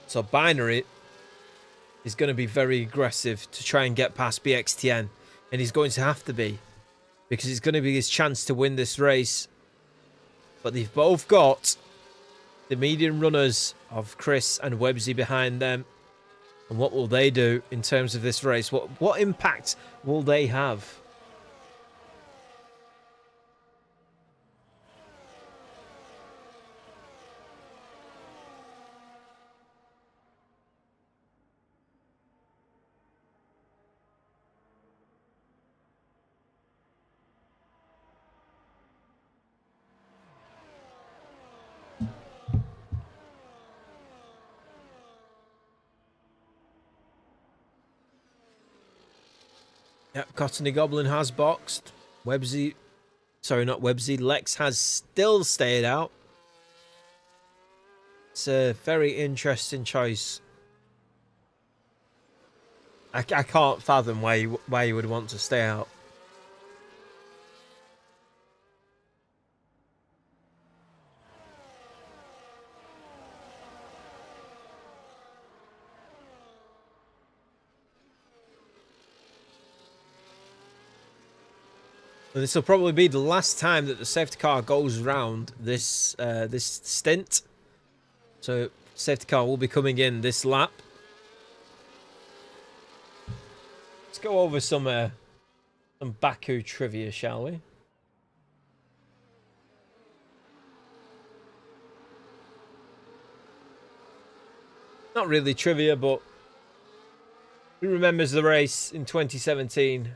So Binary is going to be very aggressive to try and get past BXTN. And he's going to have to be, because it's going to be his chance to win this race. But they've both got the medium runners of Chris and Websy behind them. And what will they do in terms of this race? What impact will they have? Yep, Cottony Goblin has boxed. Websy, sorry, not Websy. Lex has still stayed out. It's a very interesting choice. I can't fathom why you would want to stay out. This will probably be the last time that the safety car goes round this this stint. So safety car will be coming in this lap. Let's go over some Baku trivia, shall we? not really trivia, but who remembers the race in 2017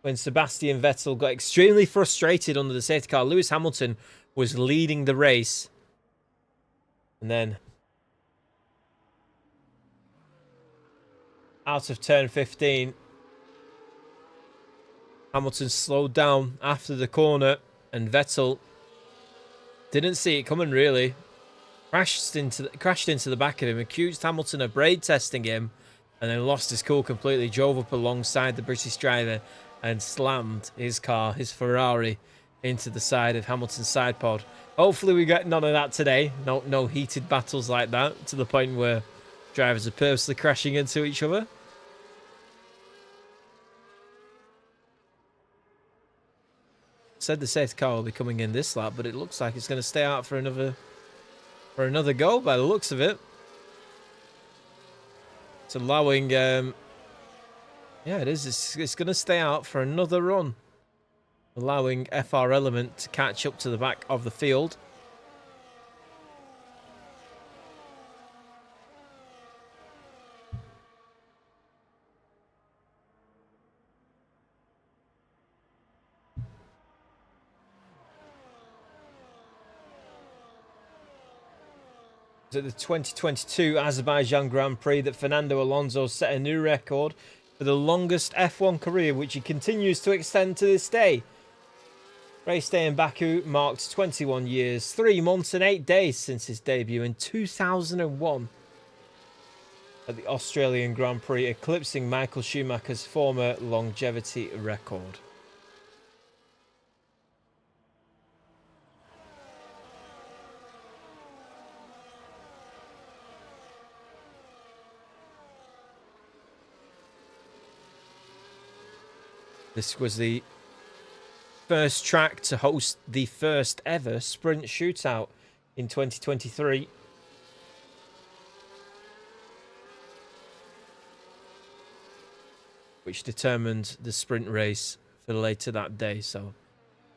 when Sebastian Vettel got extremely frustrated under the safety car? Lewis Hamilton was leading the race. And then out of turn 15, Hamilton slowed down after the corner, and Vettel didn't see it coming really. Crashed into the back of him, accused Hamilton of brake testing him, and then lost his cool completely, drove up alongside the British driver and slammed his car, his Ferrari, into the side of Hamilton's side pod. Hopefully we get none of that today. No heated battles like that, to the point where drivers are purposely crashing into each other. Said the safety car will be coming in this lap, but it looks like it's going to stay out for another go by the looks of it. It's allowing, yeah, it is. It's going to stay out for another run, allowing FR Element to catch up to the back of the field. At the 2022 Azerbaijan Grand Prix that Fernando Alonso set a new record for the longest F1 career, which he continues to extend to this day. Race day in Baku marked 21 years, 3 months and 8 days since his debut in 2001 at the Australian Grand Prix, eclipsing Michael Schumacher's former longevity record. This was the first track to host the first ever sprint shootout in 2023. Which determined the sprint race for later that day. So,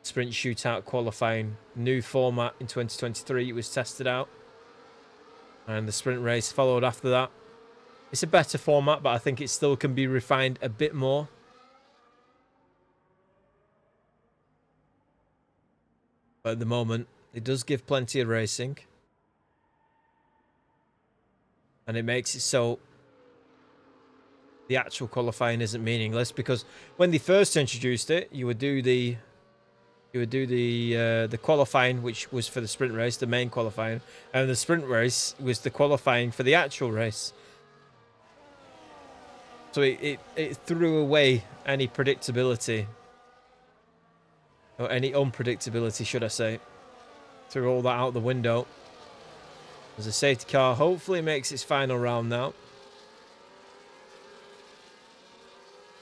sprint shootout qualifying, new format in 2023. It was tested out. And the sprint race followed after that. It's a better format, but I think it still can be refined a bit more. But at the moment, it does give plenty of racing. And it makes it so the actual qualifying isn't meaningless, because when they first introduced it, you would do the qualifying, which was for the sprint race, the main qualifying, and the sprint race was the qualifying for the actual race. So it threw away any predictability. Or any unpredictability, should I say. Threw all that out the window. As a safety car hopefully makes its final round now.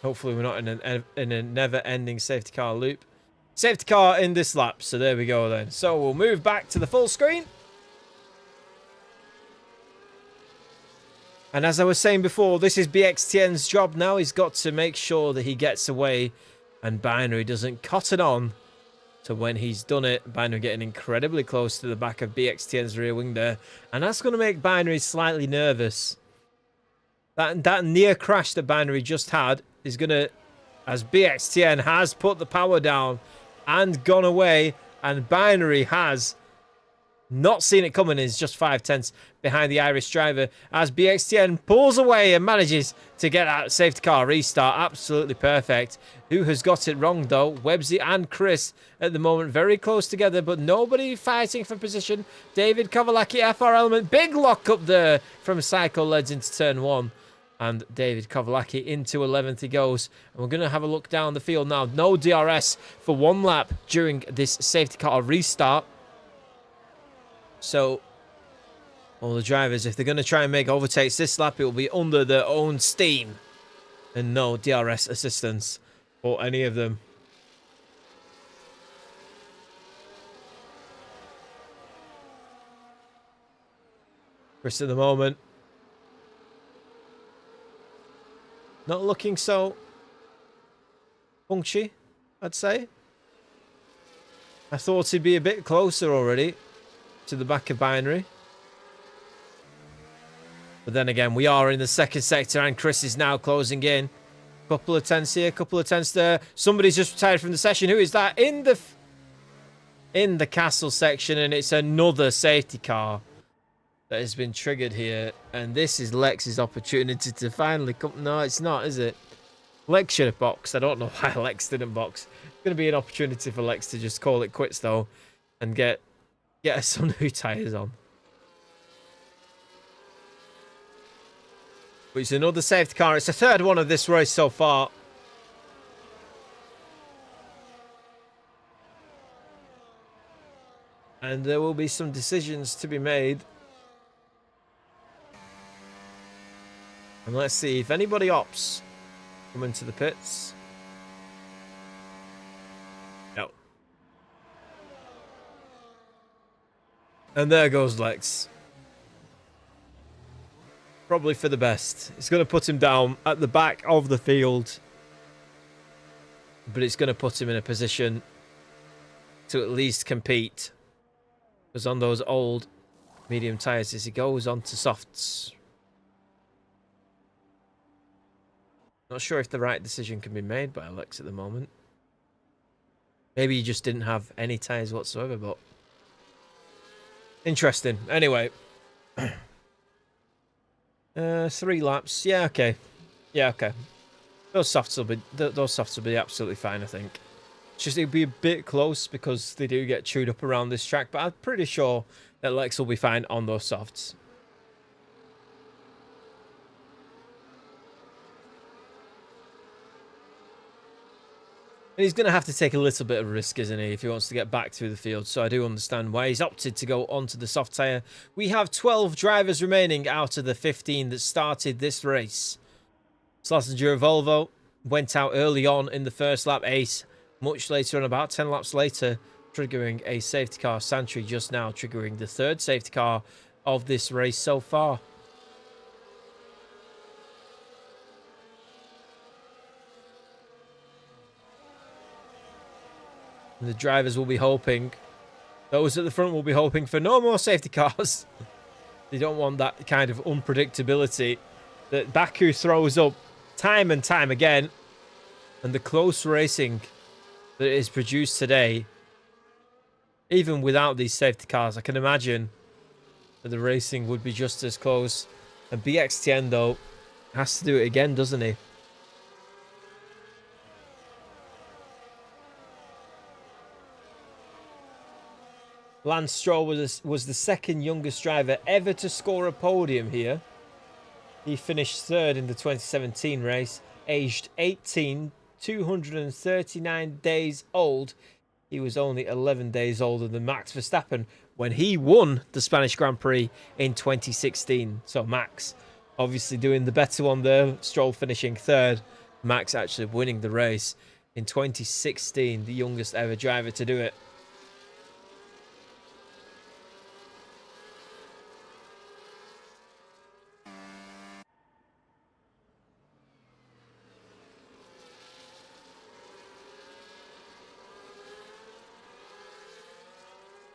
Hopefully we're not in a never-ending safety car loop. Safety car in this lap, so there we go then. So we'll move back to the full screen. And as I was saying before, this is BXTN's job now. He's got to make sure that he gets away and Binary doesn't cotton on to when he's done it. Binary getting incredibly close to the back of BXTN's rear wing there. And that's going to make Binary slightly nervous. That near crash that Binary just had is going to, as BXTN has put the power down and gone away, and Binary has not seen it coming, is just 5/10 behind the Irish driver as BXTN pulls away and manages to get that safety car restart. Absolutely perfect. Who has got it wrong though? Websy and Chris at the moment very close together, but nobody fighting for position. David Kovalaki, FR Element, big lock up there from Psycho Leads into turn 1. And David Kovalaki into 11th he goes. And we're going to have a look down the field now. No DRS for 1 lap during this safety car restart. So, all the drivers, if they're going to try and make overtakes this lap, it will be under their own steam. And no DRS assistance for any of them. Chris at the moment. Not looking so punchy, I'd say. I thought he'd be a bit closer already to the back of Binary. But then again, we are in the second sector and Chris is now closing in. Couple of tenths here, couple of tenths there. Somebody's just retired from the session. Who is that? In the castle section, and it's another safety car that has been triggered here. And this is Lex's opportunity to finally come. No, it's not, is it? Lex should have boxed. I don't know why Lex didn't box. It's going to be an opportunity for Lex to just call it quits, though, and get us some new tyres on. But it's another safety car. It's the third one of this race so far. And there will be some decisions to be made. And let's see if anybody opts come into the pits. No. And there goes Lex. Probably for the best. It's going to put him down at the back of the field. But it's going to put him in a position to at least compete. Because on those old medium tyres, as he goes on to softs. Not sure if the right decision can be made by Alex at the moment. Maybe he just didn't have any tyres whatsoever, but interesting. Anyway. 3 laps. Yeah, okay. Yeah, okay. Those softs will be absolutely fine, I think. It's just it'll be a bit close because they do get chewed up around this track, but I'm pretty sure that Lex will be fine on those softs. And he's going to have to take a little bit of risk, isn't he, if he wants to get back through the field. So I do understand why he's opted to go onto the soft tyre. We have 12 drivers remaining out of the 15 that started this race. Schlesinger Volvo went out early on in the first lap. Ace, much later on, about 10 laps later, triggering a safety car. Santry just now triggering the third safety car of this race so far. And the drivers will be hoping, those at the front will be hoping for no more safety cars. They don't want that kind of unpredictability that Baku throws up time and time again. And the close racing that is produced today, even without these safety cars, I can imagine that the racing would be just as close. And BXTN, though, has to do it again, doesn't he? Lance Stroll was the second youngest driver ever to score a podium here. He finished third in the 2017 race, aged 18, 239 days old. He was only 11 days older than Max Verstappen when he won the Spanish Grand Prix in 2016. So Max obviously doing the better one there. Stroll finishing third. Max actually winning the race in 2016, the youngest ever driver to do it.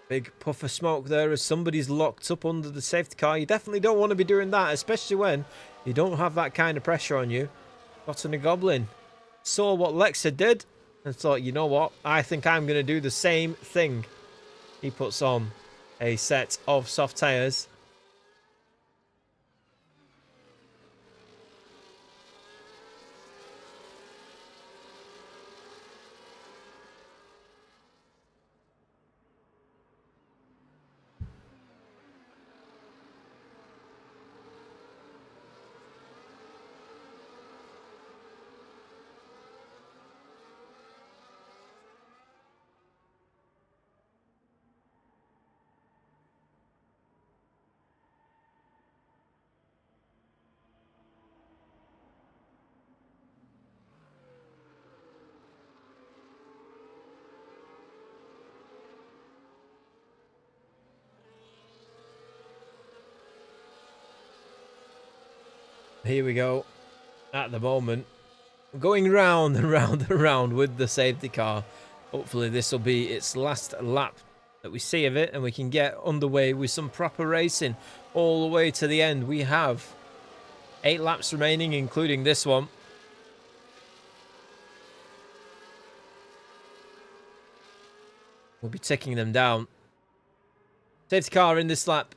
Big puff of smoke there as somebody's locked up under the safety car. You definitely don't want to be doing that, especially when you don't have that kind of pressure on you. Gotten a Goblin saw what Lexa did and thought, you know what? I think I'm going to do the same thing. He puts on a set of soft tyres. Here we go. At the moment, going round and round and round with the safety car. Hopefully this will be its last lap that we see of it, and we can get underway with some proper racing all the way to the end. We have 8 laps remaining, including this one. We'll be ticking them down. Safety car in this lap.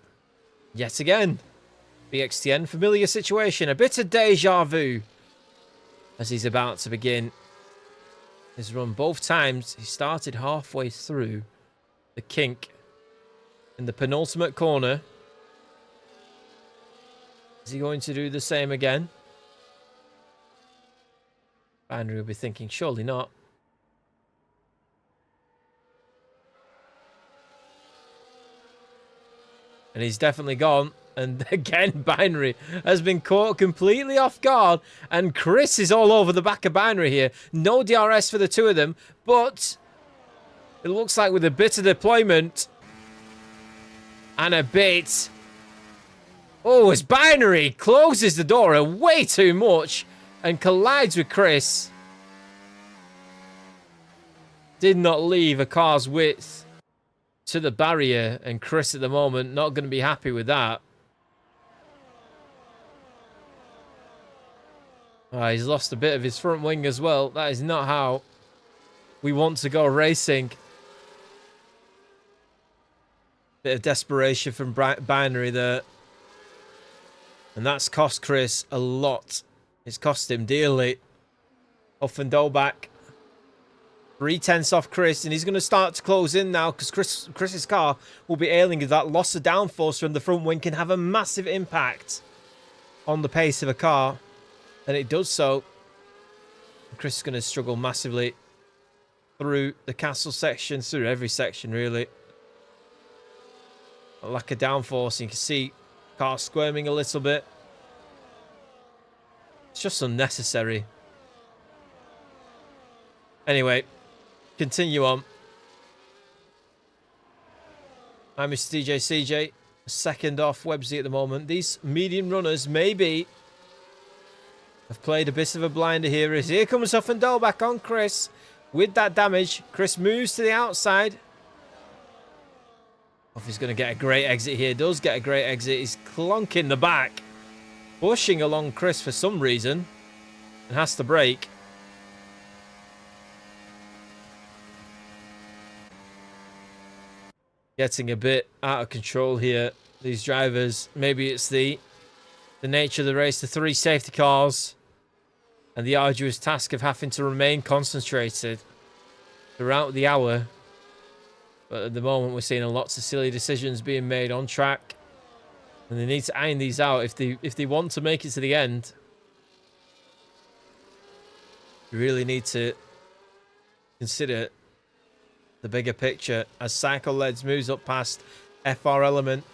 Yet again. BXTN, familiar situation. A bit of deja vu. As he's about to begin his run. Both times he started halfway through the kink in the penultimate corner. Is he going to do the same again? Binary will be thinking, surely not. And he's definitely gone. And again, Binary has been caught completely off guard. And Chris is all over the back of Binary here. No DRS for the two of them. But it looks like with a bit of deployment and a bit... Oh, as Binary closes the door way too much and collides with Chris. Did not leave a car's width to the barrier, and Chris at the moment not going to be happy with that. He's lost a bit of his front wing as well. That is not how we want to go racing. Bit of desperation from Binary there. And that's cost Chris a lot. It's cost him dearly. Off and back. 3/10 off Chris, and he's going to start to close in now because Chris's car will be ailing as that loss of downforce from the front wing can have a massive impact on the pace of a car. And it does so. Chris is going to struggle massively through the castle section, through every section really. A lack of downforce, you can see car squirming a little bit. It's just unnecessary. Anyway, continue on. I'm Mr. DJ CJ, second off Websy at the moment. These medium runners maybe have played a bit of a blinder here. As here comes Huff and back on Chris with that damage. Chris moves to the outside. Huff is going to get a great exit here. Does get a great exit. He's clonking the back, pushing along Chris for some reason, and has to brake. Getting a bit out of control here, these drivers. Maybe it's the nature of the race, the 3 safety cars, and the arduous task of having to remain concentrated throughout the hour. But at the moment, we're seeing lots of silly decisions being made on track, and they need to iron these out if they want to make it to the end. You really need to consider the bigger picture as Cycle Leds moves up past FR Element.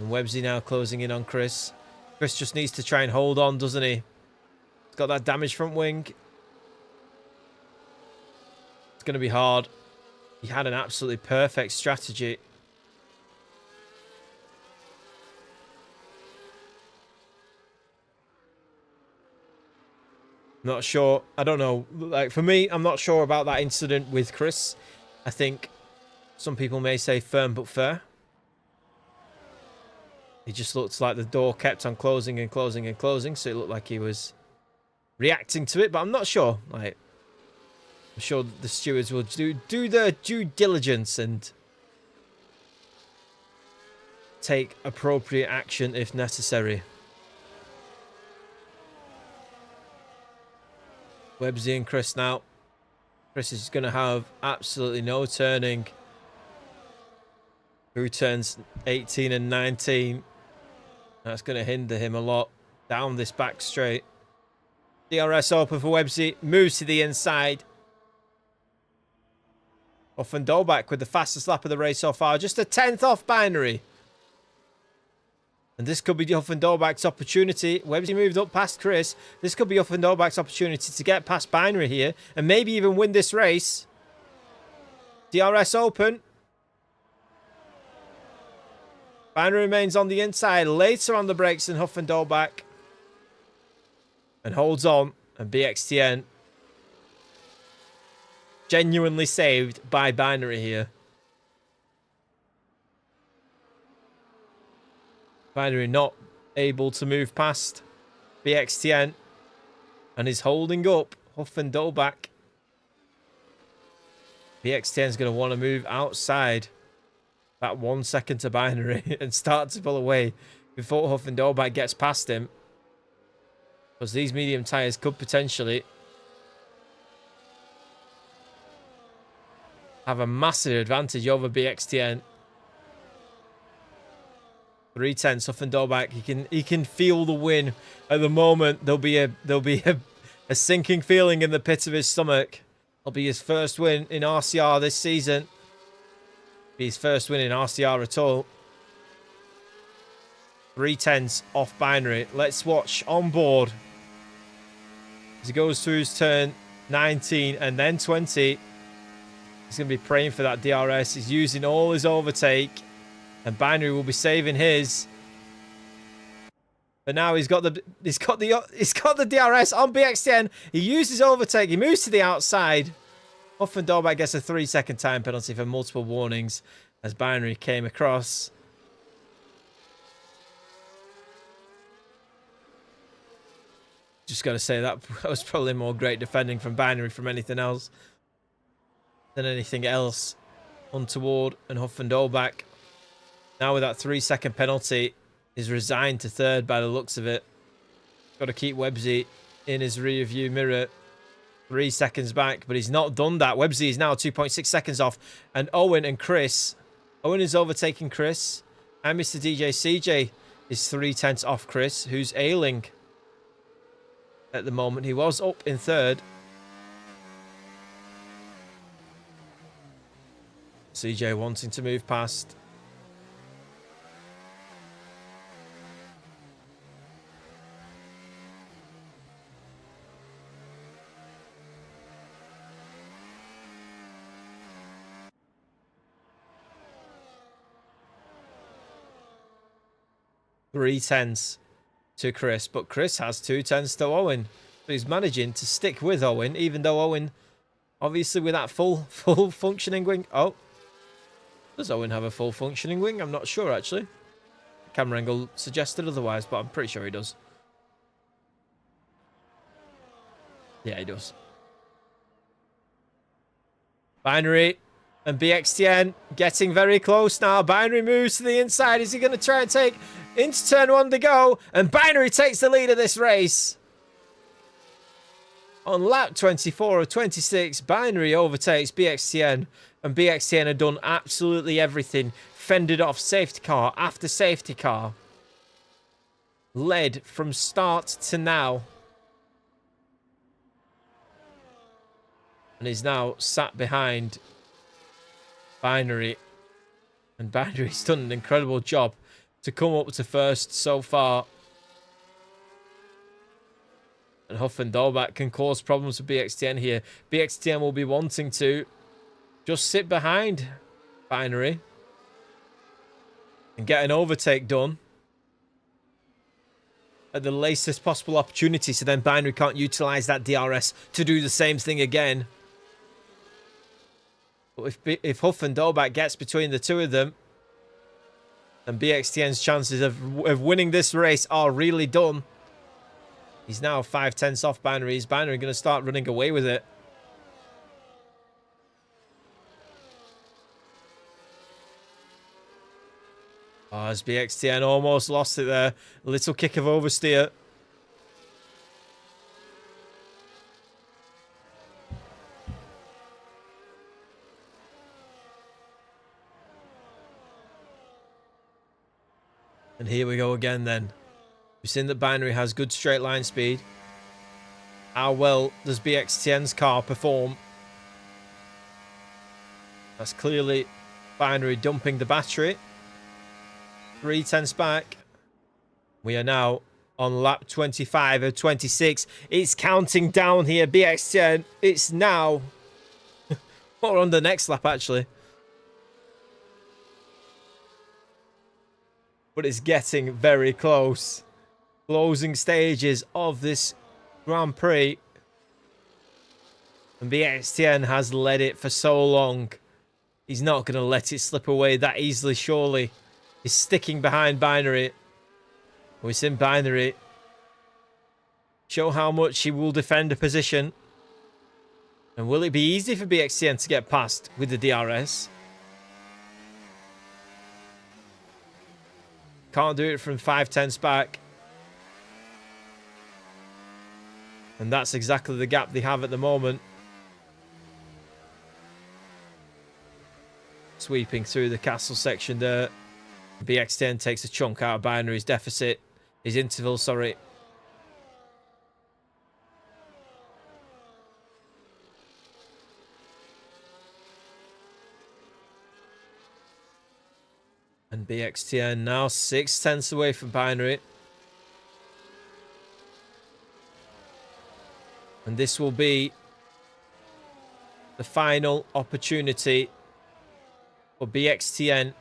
And Websy now closing in on Chris. Chris just needs to try and hold on, doesn't he? He's got that damaged front wing. It's going to be hard. He had an absolutely perfect strategy. Not sure. I don't know. Like, for me, I'm not sure about that incident with Chris. I think some people may say firm but fair. It just looks like the door kept on closing and closing and closing, so it looked like he was reacting to it, but I'm not sure. Like, I'm sure the stewards will do their due diligence and take appropriate action if necessary. Websy and Chris now. Chris is going to have absolutely no turning through turns 18 and 19. That's going to hinder him a lot down this back straight. DRS open for Websy. Moves to the inside. Off and back with the fastest lap of the race so far. Just a 10th off Binary. And this could be Huff and Dolback's opportunity. Websy moved up past Chris. This could be Huff and Dolback's opportunity to get past Binary here and maybe even win this race. DRS open. Binary remains on the inside, later on the brakes than Huff and Dolback. And holds on. And BXTN genuinely saved by Binary here. Binary not able to move past BXTN and is holding up Huff and Dolbach. BXTN is going to want to move outside that 1 second to Binary and start to pull away before Huff and Dolbach gets past him. Because these medium tyres could potentially have a massive advantage over BXTN. 3/10 Huff and Dolbach. He can feel the win at the moment. There'll be a sinking feeling in the pit of his stomach. It'll be his first win in RCR this season. Be his first win in RCR at all. 3/10 off Binary. Let's watch on board as he goes through his turn 19 and then 20. He's going to be praying for that DRS. He's using all his overtake, and Binary will be saving his. But now he's got the DRS on BXTN. He uses overtake. He moves to the outside. Huff and Dolbach gets a 3-second time penalty for multiple warnings as Binary came across. Just got to say that was probably more great defending from Binary from anything else than anything else untoward. And Huff and Dolbach, now with that 3-second penalty, is resigned to third by the looks of it. Got to keep Websy in his rear view mirror. 3 seconds back, but he's not done that. Websy is now 2.6 seconds off. And Owen and Chris. Owen is overtaking Chris. And Mr. DJ CJ is 3/10 off Chris, who's ailing at the moment. He was up in third. CJ wanting to move past. Three tenths to Chris, but Chris has 2/10 to Owen. But he's managing to stick with Owen, even though Owen, obviously with that full functioning wing. Oh, does Owen have a full functioning wing? I'm not sure actually. Camera angle suggested otherwise, but I'm pretty sure he does. Yeah, he does. Binary and BXTN getting very close now. Binary moves to the inside. Is he going to try and take into turn 1 to go? And Binary takes the lead of this race. On lap 24 of 26, Binary overtakes BXTN. And BXTN had done absolutely everything. Fended off safety car after safety car. Led from start to now. And is now sat behind Binary. And Binary's done an incredible job to come up to first so far. And Huff and Dolbach can cause problems for BXTN here. BXTN will be wanting to just sit behind Binary and get an overtake done at the latest possible opportunity, so then Binary can't utilize that DRS to do the same thing again. But if Huff and Dolbach gets between the two of them, then BXTN's chances of winning this race are really done. He's now 5/10 off Binary. Is Binary going to start running away with it? Oh, as BXTN almost lost it there. A little kick of oversteer. And here we go again then. We've seen that Binary has good straight line speed. How well does BXTN's car perform? That's clearly Binary dumping the battery. 3/10 back. We are now on lap 25 of 26. It's counting down here. BXTN, it's now. Or on the next lap, actually. But it's getting very close. Closing stages of this Grand Prix. And BXTN has led it for so long. He's not going to let it slip away that easily, surely. He's sticking behind Binary. We've seen Binary show how much he will defend a position. And will it be easy for BXTN to get past with the DRS? Can't do it from 5/10ths back. And that's exactly the gap they have at the moment. Sweeping through the castle section there. BX10 takes a chunk out of Binary's deficit. His interval, sorry. And BXTN now 6/10ths away from Binary. And this will be the final opportunity for BXTN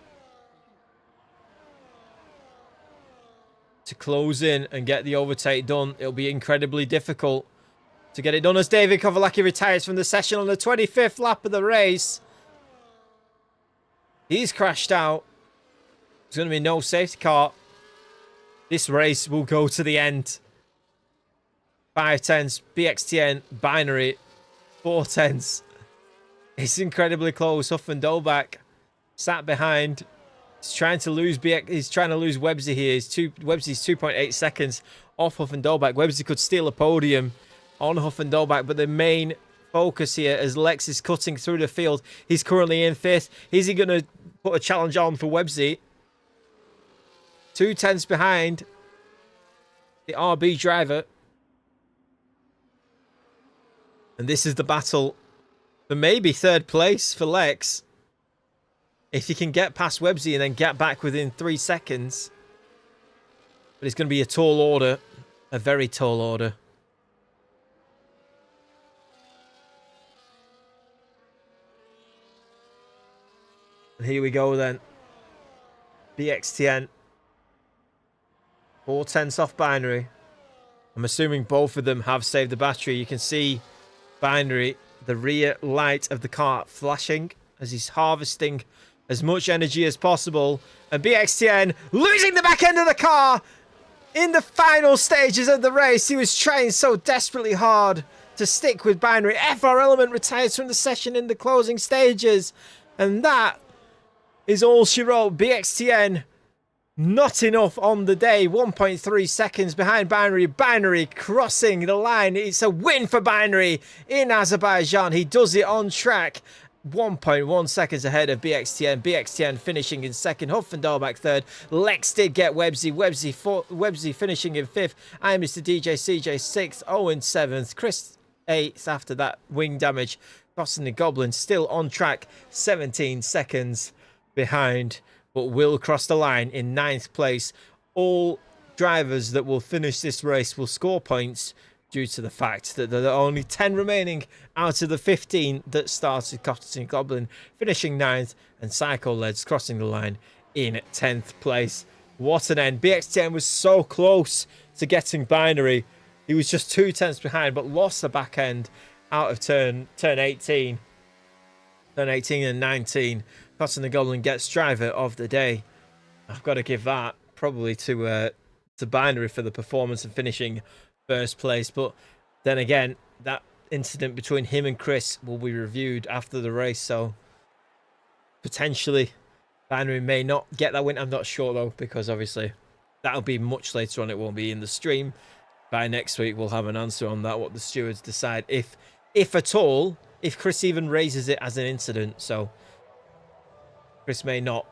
to close in and get the overtake done. It'll be incredibly difficult to get it done as David Kovalaki retires from the session on the 25th lap of the race. He's crashed out. There's going to be no safety car. This race will go to the end. 5/10ths, BXTN, Binary, 4/10ths. It's incredibly close. Huff and Dolbach sat behind. He's trying to lose He's trying to lose Websy here. Websy's 2.8 seconds off Huff and Dolbach. Websy could steal a podium on Huff and Dolbach, but the main focus here as Lex is cutting through the field. He's currently in 5th. Is he going to put a challenge on for Websy? 2/10ths behind the RB driver. And this is the battle for maybe 3rd place for Lex. If he can get past Websy and then get back within 3 seconds. But it's going to be a tall order. A very tall order. And here we go then. BXTN. 4/10ths off Binary. I'm assuming both of them have saved the battery. You can see Binary, the rear light of the car flashing as he's harvesting as much energy as possible. And BXTN losing the back end of the car in the final stages of the race. He was trying so desperately hard to stick with Binary. FR Element retires from the session in the closing stages. And that is all she wrote. BXTN not enough on the day. 1.3 seconds behind Binary. Binary crossing the line. It's a win for Binary in Azerbaijan. He does it on track. 1.1 seconds ahead of BXTN. BXTN finishing in 2nd. Huff and Dolbach 3rd. Lex did get Websy. Websy finishing in 5th. I am Mr. DJ CJ 6th. Owen 7th. Chris 8th after that wing damage. Crossing the Goblin still on track. 17 seconds behind. But will cross the line in 9th place. All drivers that will finish this race will score points due to the fact that there are only 10 remaining out of the 15 that started Cotton Goblin, finishing 9th, and Psycho Leds crossing the line in 10th place. What an end. BXTN was so close to getting Binary. He was just 2/10ths behind, but lost the back end out of turn 18. Turn 18 and 19. Cotton the Goblin gets driver of the day. I've got to give that probably to Binary for the performance and finishing 1st place. But then again, that incident between him and Chris will be reviewed after the race. So potentially Binary may not get that win. I'm not sure though, because obviously that'll be much later on. It won't be in the stream. By next week, we'll have an answer on that, what the stewards decide. If at all, if Chris even raises it as an incident. So Chris may not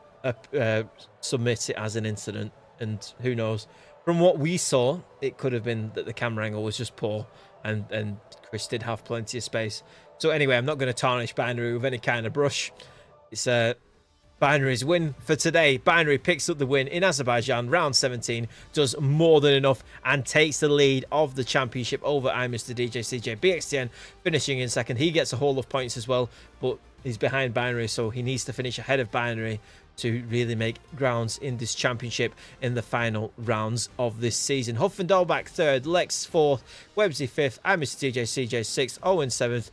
submit it as an incident, and who knows. From what we saw, it could have been that the camera angle was just poor, and Chris did have plenty of space. So anyway, I'm not going to tarnish Binary with any kind of brush. It's Binary's win for today. Binary picks up the win in Azerbaijan, round 17, does more than enough and takes the lead of the championship over I Mr. DJ CJ. BXTN finishing in 2nd. He gets a haul of points as well, but he's behind Binary, so he needs to finish ahead of Binary to really make grounds in this championship in the final rounds of this season. Huff and Dolbach 3rd, Lex 4th, Websy 5th, I Mr. DJ CJ 6th, Owen 7th,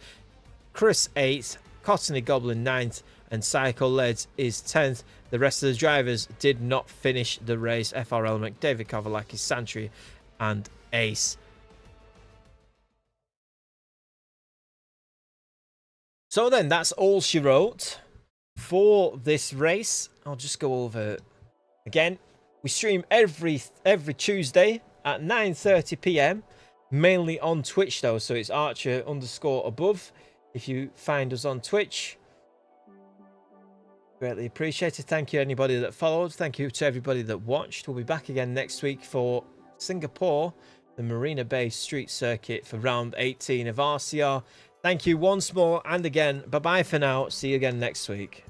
Chris 8th, Cottony Goblin 9th, and Psycho Leds is 10th. The rest of the drivers did not finish the race. FR Element, David Kovalakis, Santry, and Ace. So then, that's all she wrote for this race. I'll just go over again. We stream every Tuesday at 9:30 p.m. mainly on Twitch though, so it's Archer_above. If you find us on Twitch, greatly appreciated. Thank you anybody that followed. Thank you to everybody that watched. We'll be back again next week for Singapore, the Marina Bay Street Circuit for round 18 of RCR. Thank you once more and again. Bye bye for now. See you again next week.